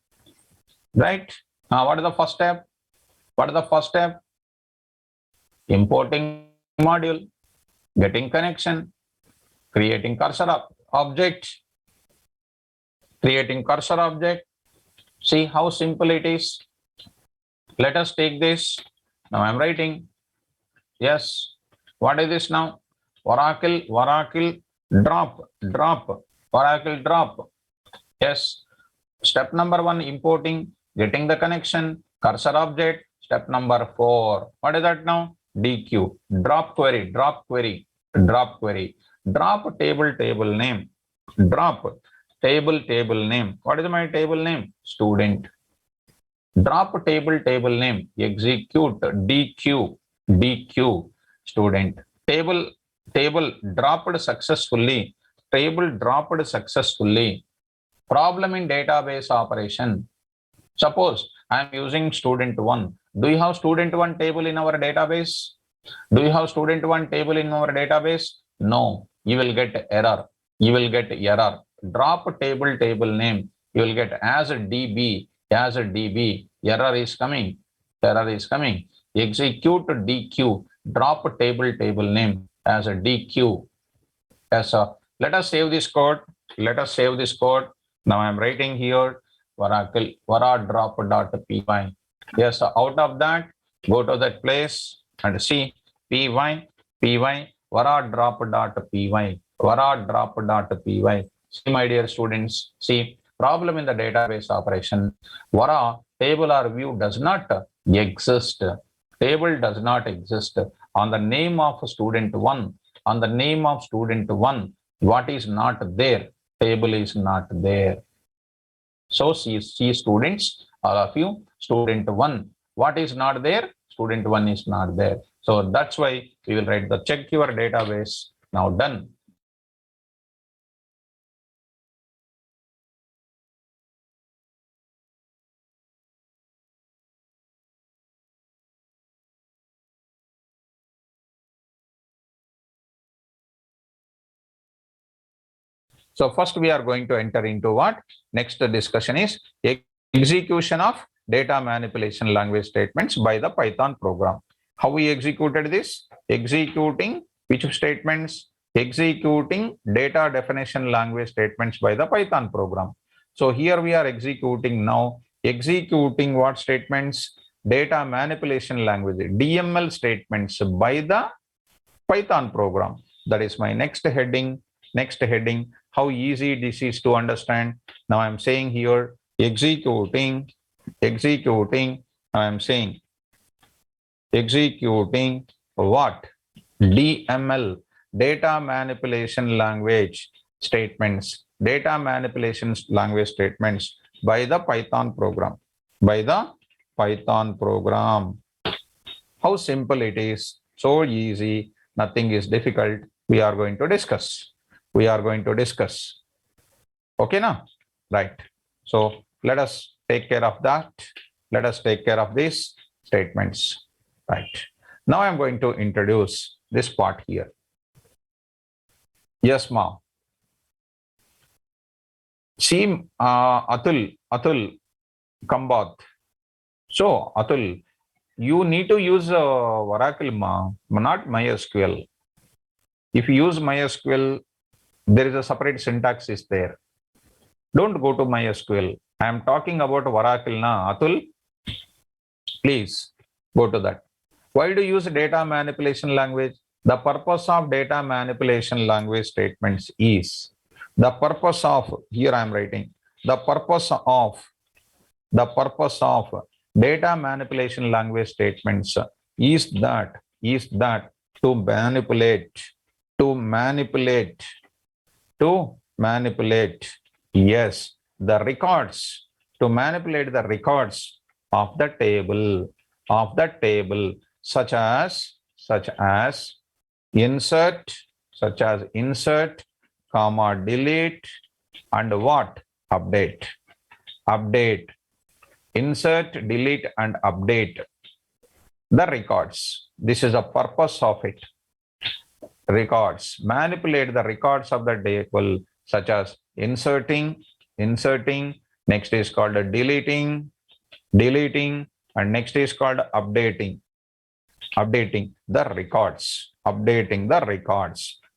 Speaker 1: right? What is the first step? Importing module, getting connection, creating cursor object. See how simple it is. Let us take this. Now I'm writing. Yes. What is this now? Oracle drop. Oracle drop. Yes. Step number 1, importing, getting the connection, cursor object. Step number 4. What is that now? DQ. Drop query. Drop table name. Drop table name. What is my table name? Student. Drop table name. Execute. DQ. Student. Table dropped successfully. Problem in database operation. Suppose I am using student 1. Do you have student 1 table in our database? No. You will get error. Drop table name. You will get as a DB. Error is coming. Execute DQ. Drop table name as a DQ. Yes, let us save this code. Now I am writing here Oracle drop.py. Yes, out of that, go to that place and see py drop.py. See, my dear students, see, problem in the database operation. Table or view does not exist. Table does not exist. On the name of student 1, what is not there? Table is not there. So see students, all of you, student 1, what is not there? Student 1 is not there. So that's why we will write the check your database. Now done. So first we are going to enter into what? Next discussion is execution of data manipulation language statements by the Python program. How we executed this? Executing which statements? Executing data definition language statements by the Python program. So here we are executing now. Executing what statements? Data manipulation language, DML statements by the Python program. That is my next heading. How easy this is to understand. Now I'm saying here executing. I'm saying executing what? DML, data manipulation language statements. Data manipulation language statements by the Python program. How simple it is. So easy. Nothing is difficult. We are going to discuss. Okay, now? Right. So let us take care of that. Let us take care of these statements. Right. Now I'm going to introduce this part here. Yes, ma'am. See, Atul Kambat. So, Atul, you need to use Oracle, ma'am, not MySQL. If you use MySQL, there is a separate syntax is there. Don't go to MySQL. I am talking about Oracle na. Atul, please go to that. Why do you use data manipulation language? The purpose of data manipulation language statements is the purpose of, here I am writing, the purpose of data manipulation language statements is that to manipulate, yes, the records, to manipulate the records of the table, such as insert, comma, delete, and what? Update. Insert, delete, and update the records. This is the purpose of it. Records. Manipulate the records of the table, such as inserting. Next is called deleting, and next is called updating the records.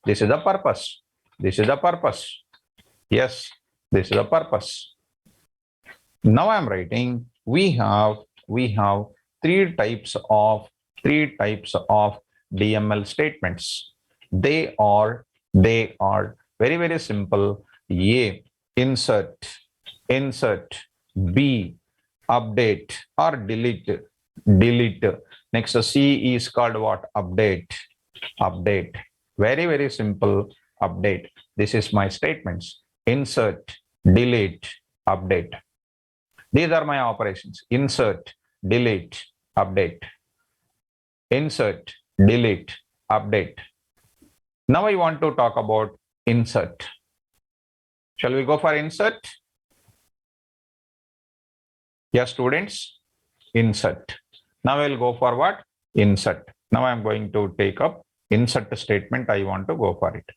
Speaker 1: This is the purpose. Yes, this is the purpose. Now I'm writing, we have three types of DML statements. They are very, very simple. A, insert. B, update or delete. Next, C is called what? Update. Very, very simple. Update. This is my statements. Insert, delete, update. These are my operations. Insert, delete, update. Insert, delete, update. Now I want to talk about insert. Shall we go for insert? Yes, students, insert. Now I'll go for what? Insert. Now I'm going to take up insert statement. I want to go for it.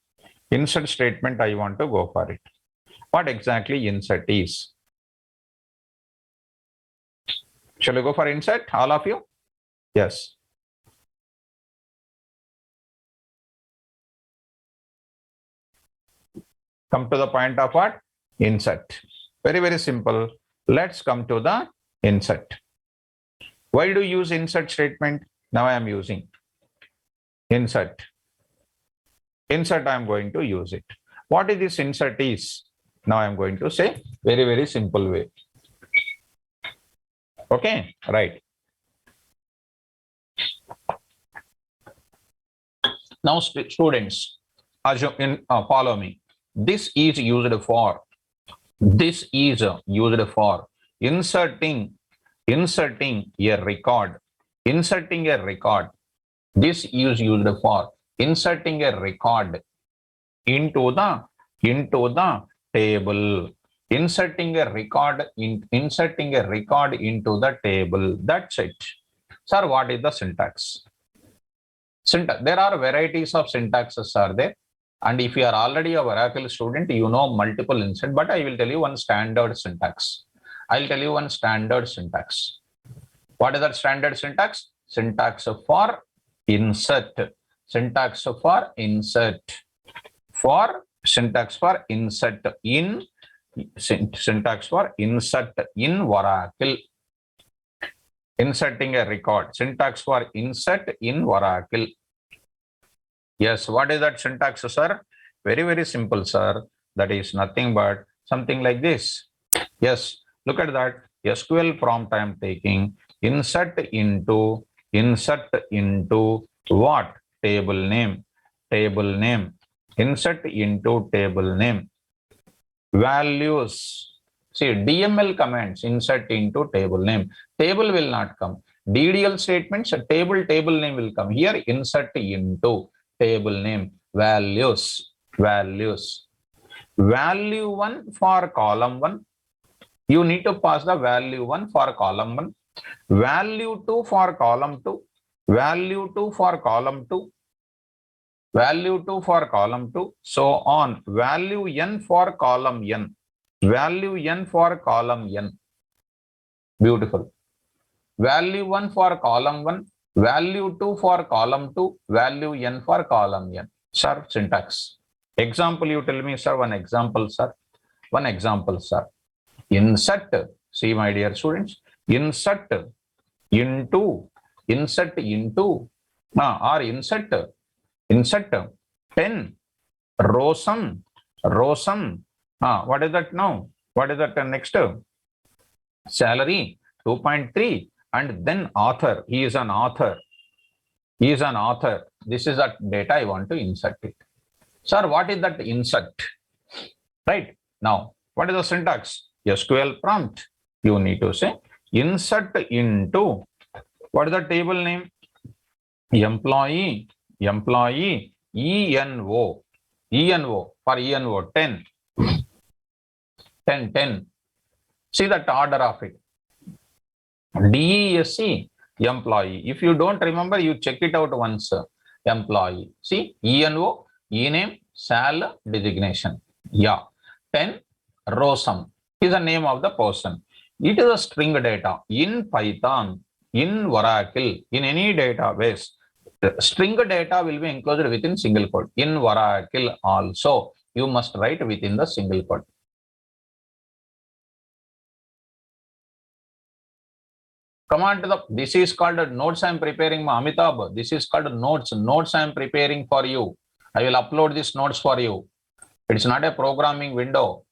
Speaker 1: Insert statement, I want to go for it. What exactly insert is? Shall we go for insert, all of you? Yes. Come to the point of what? Insert. Very, very simple. Let's come to the insert. Why do you use insert statement? Now I am using insert. Insert, I am going to use it. What is this insert is? Now I am going to say very, very simple way. Okay, right. Now students, follow me. This is used for inserting a record. This is used for inserting a record into the table. Inserting a record into the table. That's it. Sir, what is the syntax? There are varieties of syntaxes are there. And if you are already a Oracle student, you know multiple insert, but I will tell you one standard syntax. What is that standard syntax? Syntax for insert. Syntax for insert in Oracle. Inserting a record. Syntax for insert in Oracle. Yes, what is that syntax, sir? Very, very simple, sir. That is nothing but something like this. Yes, look at that. SQL prompt I am taking. Insert into what? Table name. Insert into table name. Values. See, DML commands insert into table name. Table will not come. DDL statements, table name will come. Here, insert into table name. Values. Value 1 for column 1. You need to pass the value 1 for column 1. Value 2 for column 2. Value 2 for column 2. Value 2 for column 2. So on. Value n for column n. Value n for column n. Beautiful. Value 1 for column 1. Value 2 for column 2. Value n for column n. Sir, syntax. Example, you tell me, sir, one example, sir. One example, sir. Insert, see my dear students, insert into, or insert 10, rosum, what is that now? What is that next? Salary, 2.3, and then author, he is an author. He is an author. This is that data I want to insert it. Sir, what is that insert? Right. Now, what is the syntax? SQL prompt. You need to say insert into, what is the table name? Employee, ENO, for ENO, 10. See that order of it. DESC, employee. If you don't remember, you check it out once. Employee. See, ENO, E-name, SAL, designation. Yeah. 10, rosum is the name of the person. It is a string data in Python, in Oracle, in any database. String data will be enclosed within single quote. In Oracle also, you must write within the single quote. Come on to the, this is called notes I am preparing, Amitabh. This is called notes I am preparing for you. I will upload these notes for you. It's not a programming window.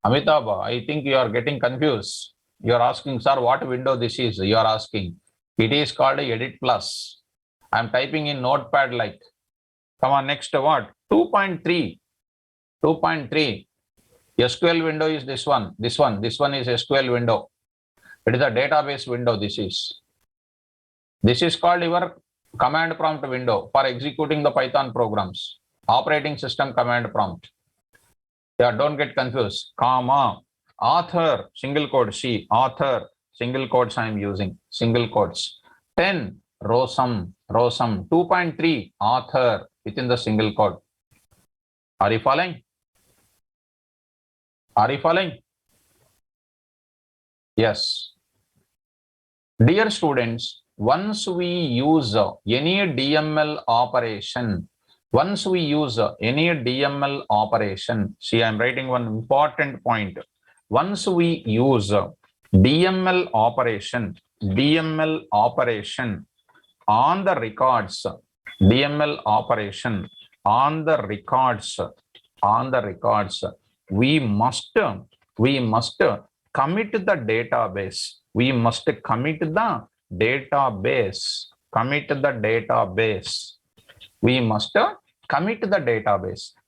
Speaker 1: Amitabh, I think you are getting confused. You are asking, sir, what window this is? You are asking. It is called Edit Plus. I am typing in Notepad like. Come on, next what? 2.3. SQL window is this one. This one is SQL window. It is a database window. This is called your command prompt window for executing the Python programs. Operating system command prompt. Yeah, don't get confused. Comma, author, single quote, C, author, single quotes I am using, single quotes. 10, rosum, 2.3, author, within the single quote. Are you following? Yes. Dear students, once we use any DML operation, see, I'm writing one important point. Once we use DML operation on the records, we must commit the database.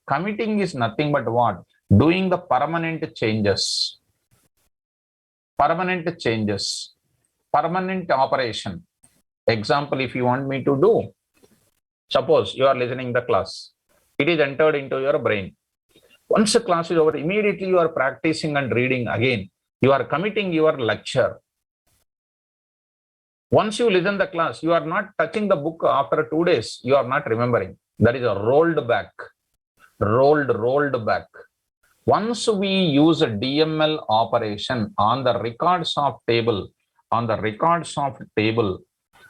Speaker 1: Committing is nothing but what? Doing the permanent changes. Permanent operation. Example, if you want me to do, suppose you are listening the class. It is entered into your brain. Once the class is over, immediately you are practicing and reading again. You are committing your lecture. Once you listen the class, you are not touching the book after 2 days. You are not remembering. That is a rolled back. Once we use a DML operation on the records of table,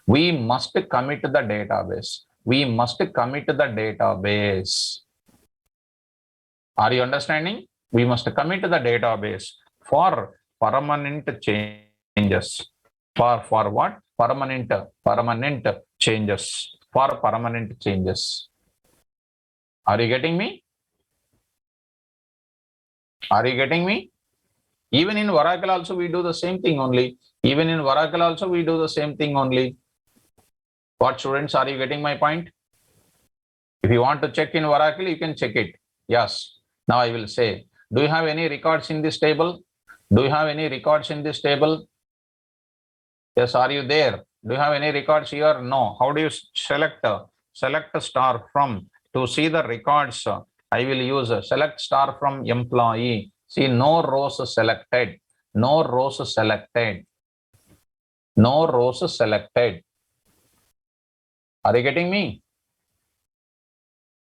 Speaker 1: we must commit the database. Are you understanding? We must commit the database for permanent changes. For what? Permanent changes. Are you getting me? Even in Oracle also we do the same thing only. What, students, are you getting my point? If you want to check in Oracle, you can check it. Yes. Now I will say, do you have any records in this table? Yes, are you there? Do you have any records here? No. How do you select star from to see the records? I will use select star from employee. See, no rows selected. Are you getting me?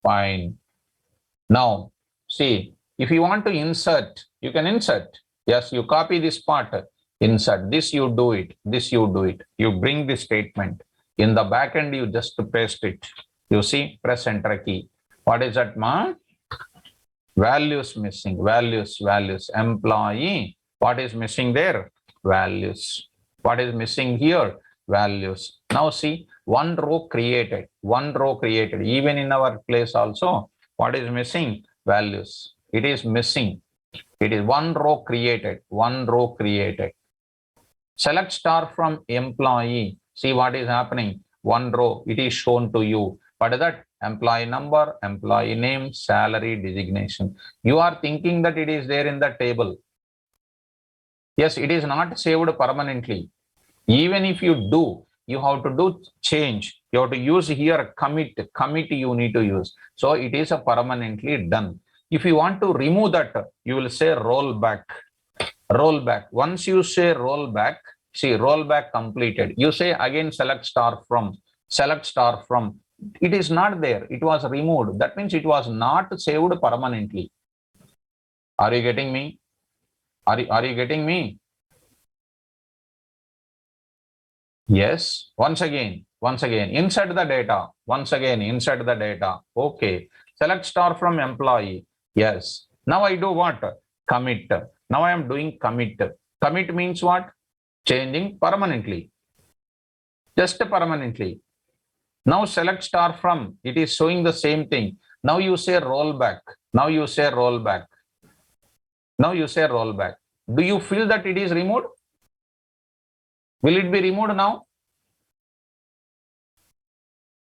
Speaker 1: Fine. Now, see, if you want to insert, you can insert. Yes, you copy this part. Insert. This you do it. You bring the statement. In the back end, you just paste it. You see, press enter key. What is that, ma? Values missing. Values. Employee. What is missing there? Values. What is missing here? Values. Now see, one row created. Even in our place also, what is missing? Values. It is missing. It is one row created. Select star from employee. See what is happening. One row, it is shown to you. What is that? Employee number, employee name, salary, designation. You are thinking that it is there in the table. Yes, it is not saved permanently. Even if you do, you have to do change. You have to use here commit you need to use. So it is a permanently done. If you want to remove that, you will say roll back. Once you say roll back, see roll back completed. You say again select star from. It is not there. It was removed. That means it was not saved permanently. Are you getting me? Are you getting me? Yes. Once again, insert the data. Okay. Select star from employee. Yes. Now I do what? Commit. Now I am doing commit. Commit means what? Changing permanently. Just permanently. Now select star from. It is showing the same thing. Now you say roll back. Do you feel that it is removed? Will it be removed now?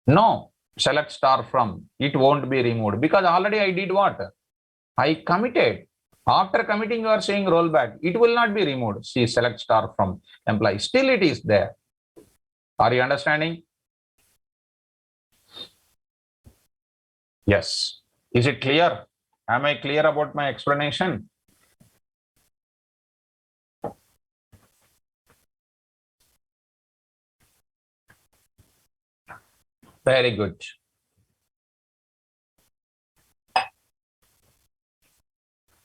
Speaker 1: No. Select star from. It won't be removed because already I did what? I committed. After committing, you are saying roll back. It will not be removed. See, select star from employee. Still it is there. Are you understanding? Yes. Is it clear? Am I clear about my explanation? Very good.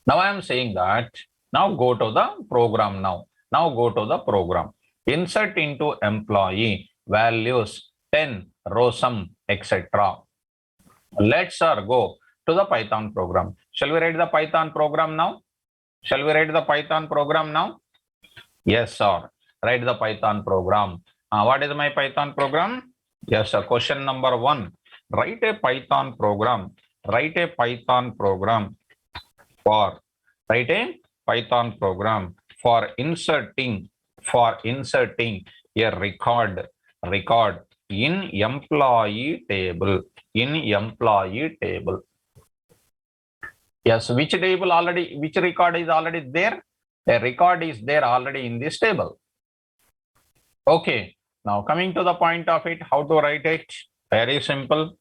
Speaker 1: Now I am saying that now go to the program now. Insert into employee values 10 rosum etc. Let's go to the Python program. Shall we write the Python program now? Yes, sir. Write the Python program. What is my Python program? Yes, sir. Question number 1. Write a Python program for inserting a record in employee table. Yes, which record is already there? A record is there already in this table. Okay, now coming to the point of it, how to write it? Very simple.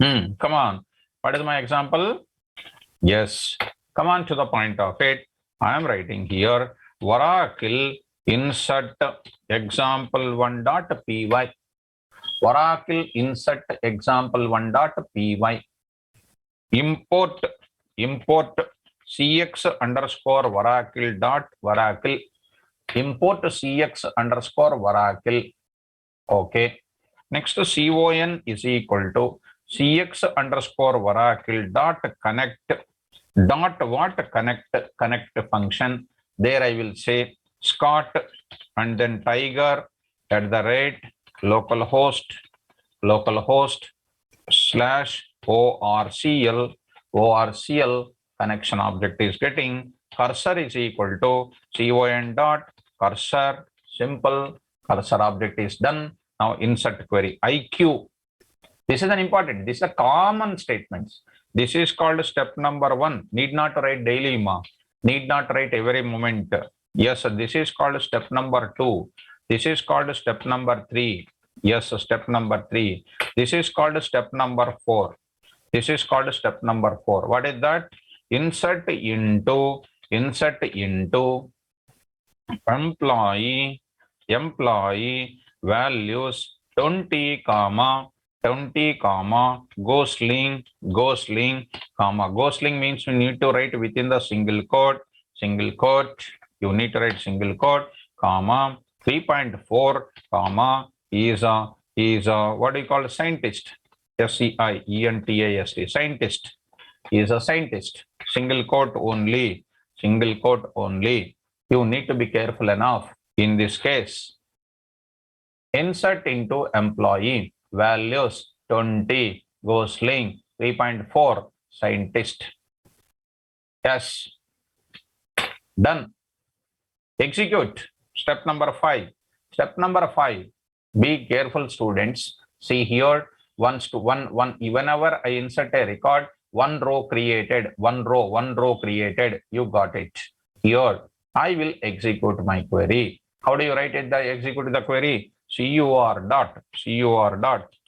Speaker 1: Come on. What is my example? Yes, come on to the point of it. I am writing here Oracle insert example1.py. Oracle insert example1.py. Import cx underscore Oracle dot Oracle. Import cx underscore Oracle. Okay. Next con is equal to cx underscore Oracle dot connect connect function. There I will say Scott and then Tiger at the rate localhost /orcl connection object is getting cursor is equal to con dot cursor. Simple. Cursor object is done. Now insert query IQ. This is an important. This is a common statements. This is called step number 1. Need not write daily, need not write every moment. Yes, this is called step number 2. This is called step number 3. Yes, step number 3. This is called step number 4. This is called step number 4. What is that? Insert into employee values 20 comma Gosling, comma. Gosling means you need to write within the single quote. You need to write single quote, comma 3.4, comma is what do you call scientist? S-C-I-E-N-T-I-S-T, scientist. He is a scientist. Single quote only. Single quote only. You need to be careful enough. In this case, insert into employee values 20, Gosling 3.4, scientist. Yes. Done. Execute. Step number 5. Step number 5. Be careful, students. See here, whenever I insert a record, one row created, one row created, you got it. Here, I will execute my query. How do you write it? Execute the query. cur dot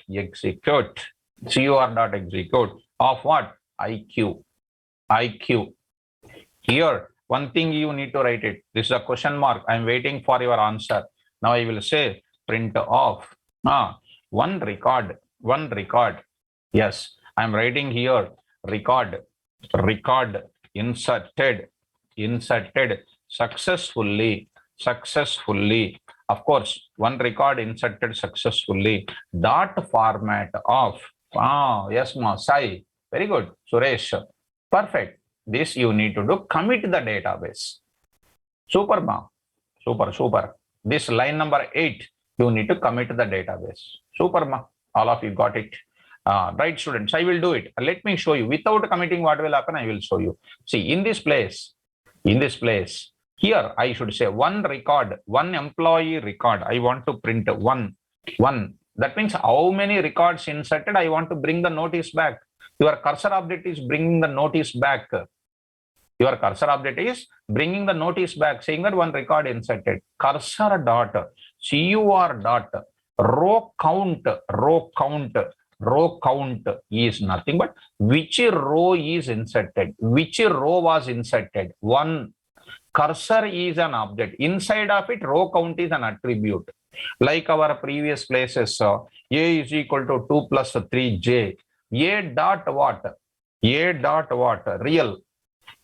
Speaker 1: execute. cur dot execute of what? IQ. Here, one thing you need to write it. This is a question mark. I'm waiting for your answer. Now I will say print off. One record. Yes, I'm writing here record inserted successfully. Of course, one record inserted successfully. Dot format of. Yes, ma. Sai. Very good. Suresh. Perfect. This you need to do. Commit the database. Super, ma. Super. This line number 8, you need to commit the database. Super, ma. All of you got it. Right, students, I will do it. Let me show you. Without committing, what will happen? I will show you. See, in this place, here I should say one record, one employee record. I want to print one. That means how many records inserted? I want to bring the notice back. Your cursor object is bringing the notice back. Saying that one record inserted. Cursor dot, cur dot, row count is nothing but which row is inserted, which row was inserted. One. Cursor is an object. Inside of it, row count is an attribute. Like our previous places, A is equal to 2 plus 3J. A dot what? Real.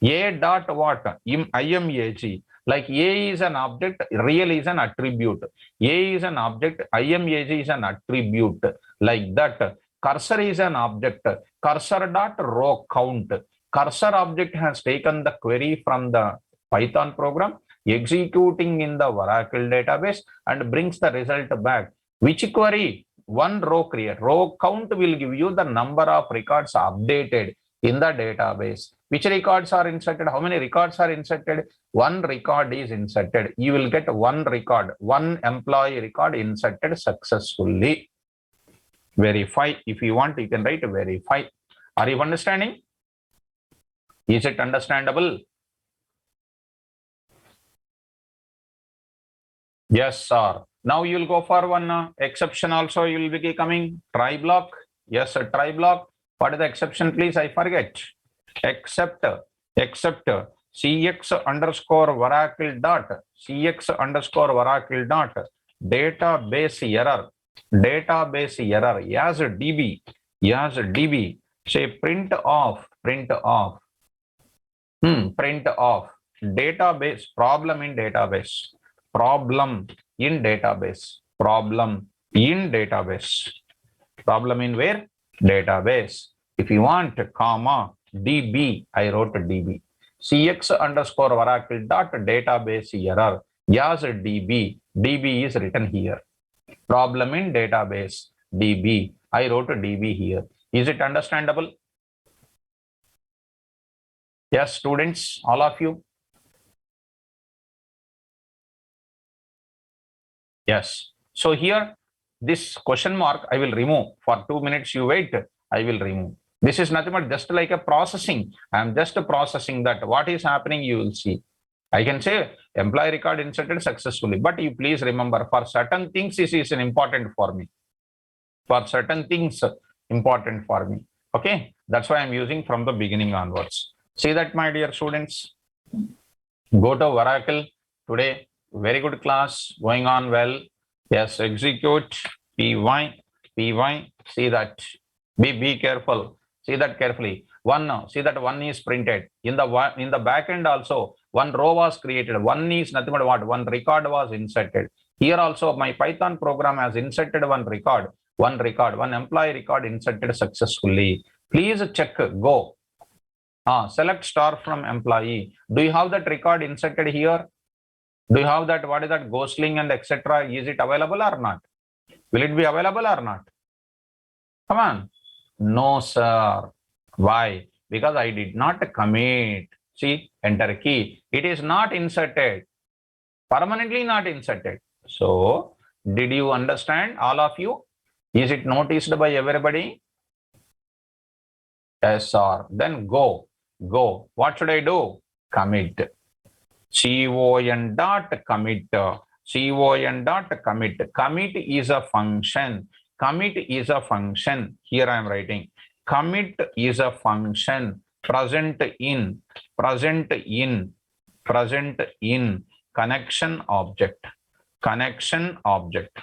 Speaker 1: A dot what? IMAG. Like A is an object, real is an attribute. A is an object, IMAG is an attribute. Like that. Cursor is an object. Cursor dot row count. Cursor object has taken the query from the Python program, executing in the Oracle database and brings the result back. Which query? One row create. Row count will give you the number of records updated in the database. Which records are inserted? How many records are inserted? One record is inserted. You will get one record, one employee record inserted successfully. Verify. If you want, you can write verify. Are you understanding? Is it understandable? Yes, sir. Now you will go for one exception also. You will be coming. Try block. Yes, sir. Try block. What is the exception, please? I forget. Except cx underscore Oracle dot database error as db say print off database problem in where? Database. If you want comma db, I wrote db. cx underscore Oracle dot database error as db is written here. Problem in database db, I wrote db here. Is it understandable? Yes, students, all of you. Yes. So here, this question mark I will remove. For 2 minutes you wait, I will remove. This is nothing but just like a processing. I am just processing that. What is happening, you will see. I can say employee record inserted successfully, but you please remember, for certain things this is important for me. Okay, that's why I'm using from the beginning onwards. See that, my dear students. Go to Oracle today. Very good class going on well. Yes, execute py. See that. Be careful. See that carefully. See that one is printed in the back end also. One row was created. One is nothing but what? One record was inserted. Here also my Python program has inserted one record. one record, one employee record inserted successfully. Please check, go. Select star from employee. Do you have that record inserted here? Do you have that? What is that? Ghostling and etc. Is it available or not? Will it be available or not? Come on. No, sir. Why? Because I did not commit. See, enter key. It is not inserted. Permanently not inserted. So, did you understand, all of you? Is it noticed by everybody? Yes, sir. Then go. Go. What should I do? Commit. con dot commit. Con dot commit. Commit is a function. Commit is a function. Here I am writing. Commit is a function present in connection object. Connection object.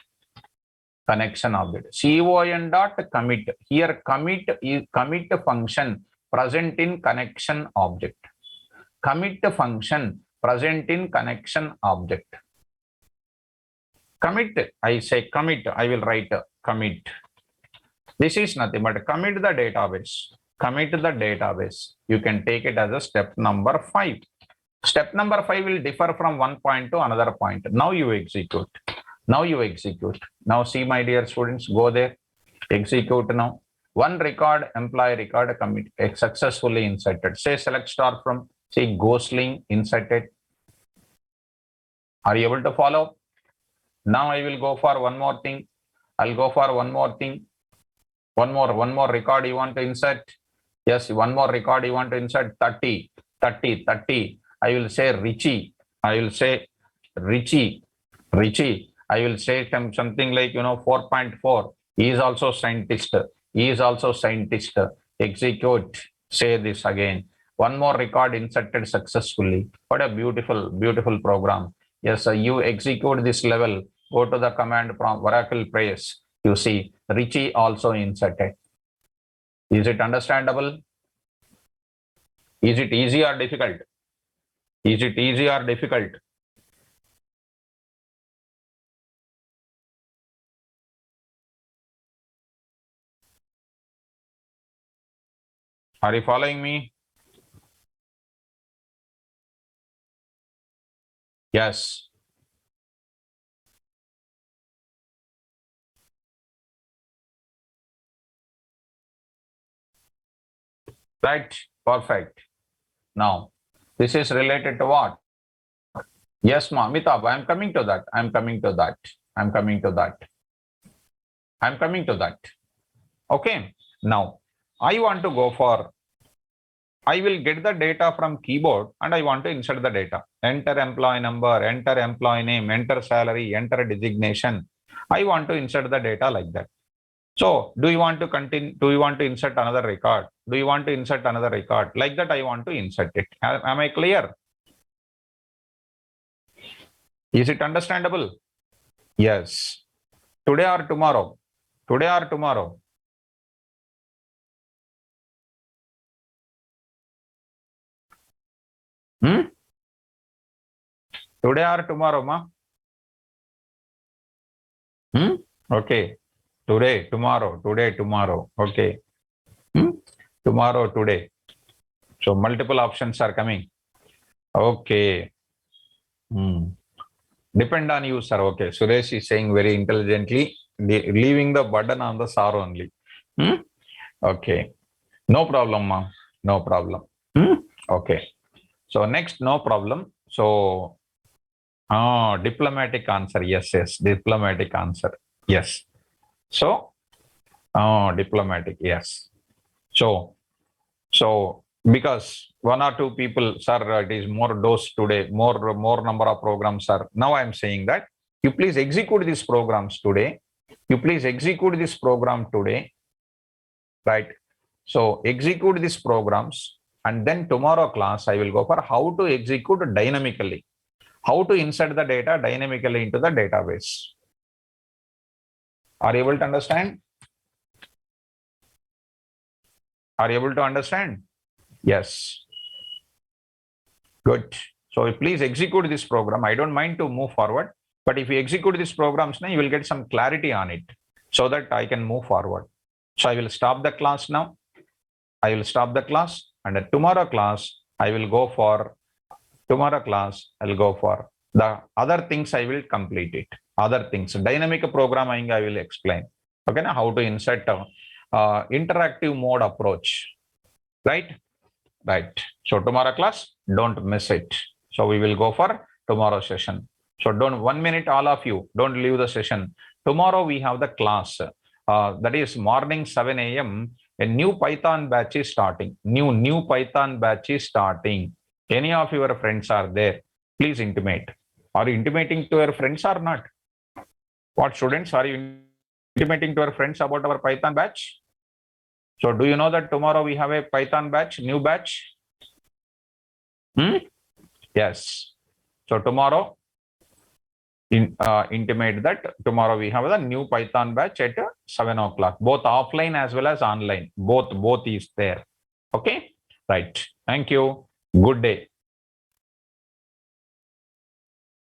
Speaker 1: Connection object. Con dot commit. Here commit is commit function present in connection object. Commit function present in connection object. Commit, I say commit, I will write commit. This is nothing but commit the database. Commit the database. You can take it as a step number 5. Step number 5 will differ from one point to another point. Now you execute. Now you execute. Now see, my dear students, go there. Execute now. One record, employee record, commit successfully inserted. Say select star from, say Ghostling inserted. Are you able to follow? Now I will go for one more thing. I'll go for one more thing. One more record you want to insert. Yes, one more record you want to insert. 30. I will say Richie. I will say Richie. I will say something like, 4.4. He is also scientist. Execute. Say this again. One more record inserted successfully. What a beautiful program. Yes, you execute this level. Go to the command prompt, Oracle Praise. You see, Richie also inserted. Is it understandable? Is it easy or difficult? Is it easy or difficult? Are you following me? Yes. Right, perfect. Now, this is related to what? Yes, ma, Amitabh, I am coming to that. Okay, now I want to go for, I will get the data from keyboard and I want to insert the data. Enter employee number, enter employee name, enter salary, enter designation. I want to insert the data like that. So, do you want to continue? Do you want to insert another record? Do you want to insert another record? Like that, I want to insert it. Am I clear? Is it understandable? Yes. Today or tomorrow? Today or tomorrow? Today or tomorrow, ma? Okay. Today, tomorrow. Okay. Tomorrow, today. So multiple options are coming. Okay. Depend on you, sir. Okay. Suresh is saying very intelligently, leaving the burden on the sir only. Okay. No problem, ma. No problem. Okay. So next, no problem. So, diplomatic answer. Yes. Diplomatic answer. Yes. So, diplomatic. Yes. So because one or two people, sir, it is more dose today, more number of programs, sir. Now I am saying that you please execute these programs today. Right? So execute these programs, and then tomorrow class I will go for how to execute dynamically, how to insert the data dynamically into the database. Are you able to understand? Are you able to understand? Yes. Good. So please execute this program. I don't mind to move forward, but if you execute these programs now, you will get some clarity on it. so that I can move forward. So I will stop the class now. I will stop the class, and at tomorrow class, I will go for the other things. I will complete it. Other things, dynamic programming, I will explain. Okay, now how to insert interactive mode approach, right? Right. So tomorrow class, don't miss it. So we will go for tomorrow session. So don't 1 minute, all of you, don't leave the session. Tomorrow we have the class. That is morning 7 a.m. A new Python batch is starting. New Python batch is starting. Any of your friends are there, please intimate. Are you intimating to your friends or not? What students are you intimating to your friends about our Python batch? So do you know that tomorrow we have a Python batch, new batch? Yes. So tomorrow, intimate that tomorrow we have the new Python batch at 7 o'clock, both offline as well as online. Both is there. Okay. Right. Thank you. Good day.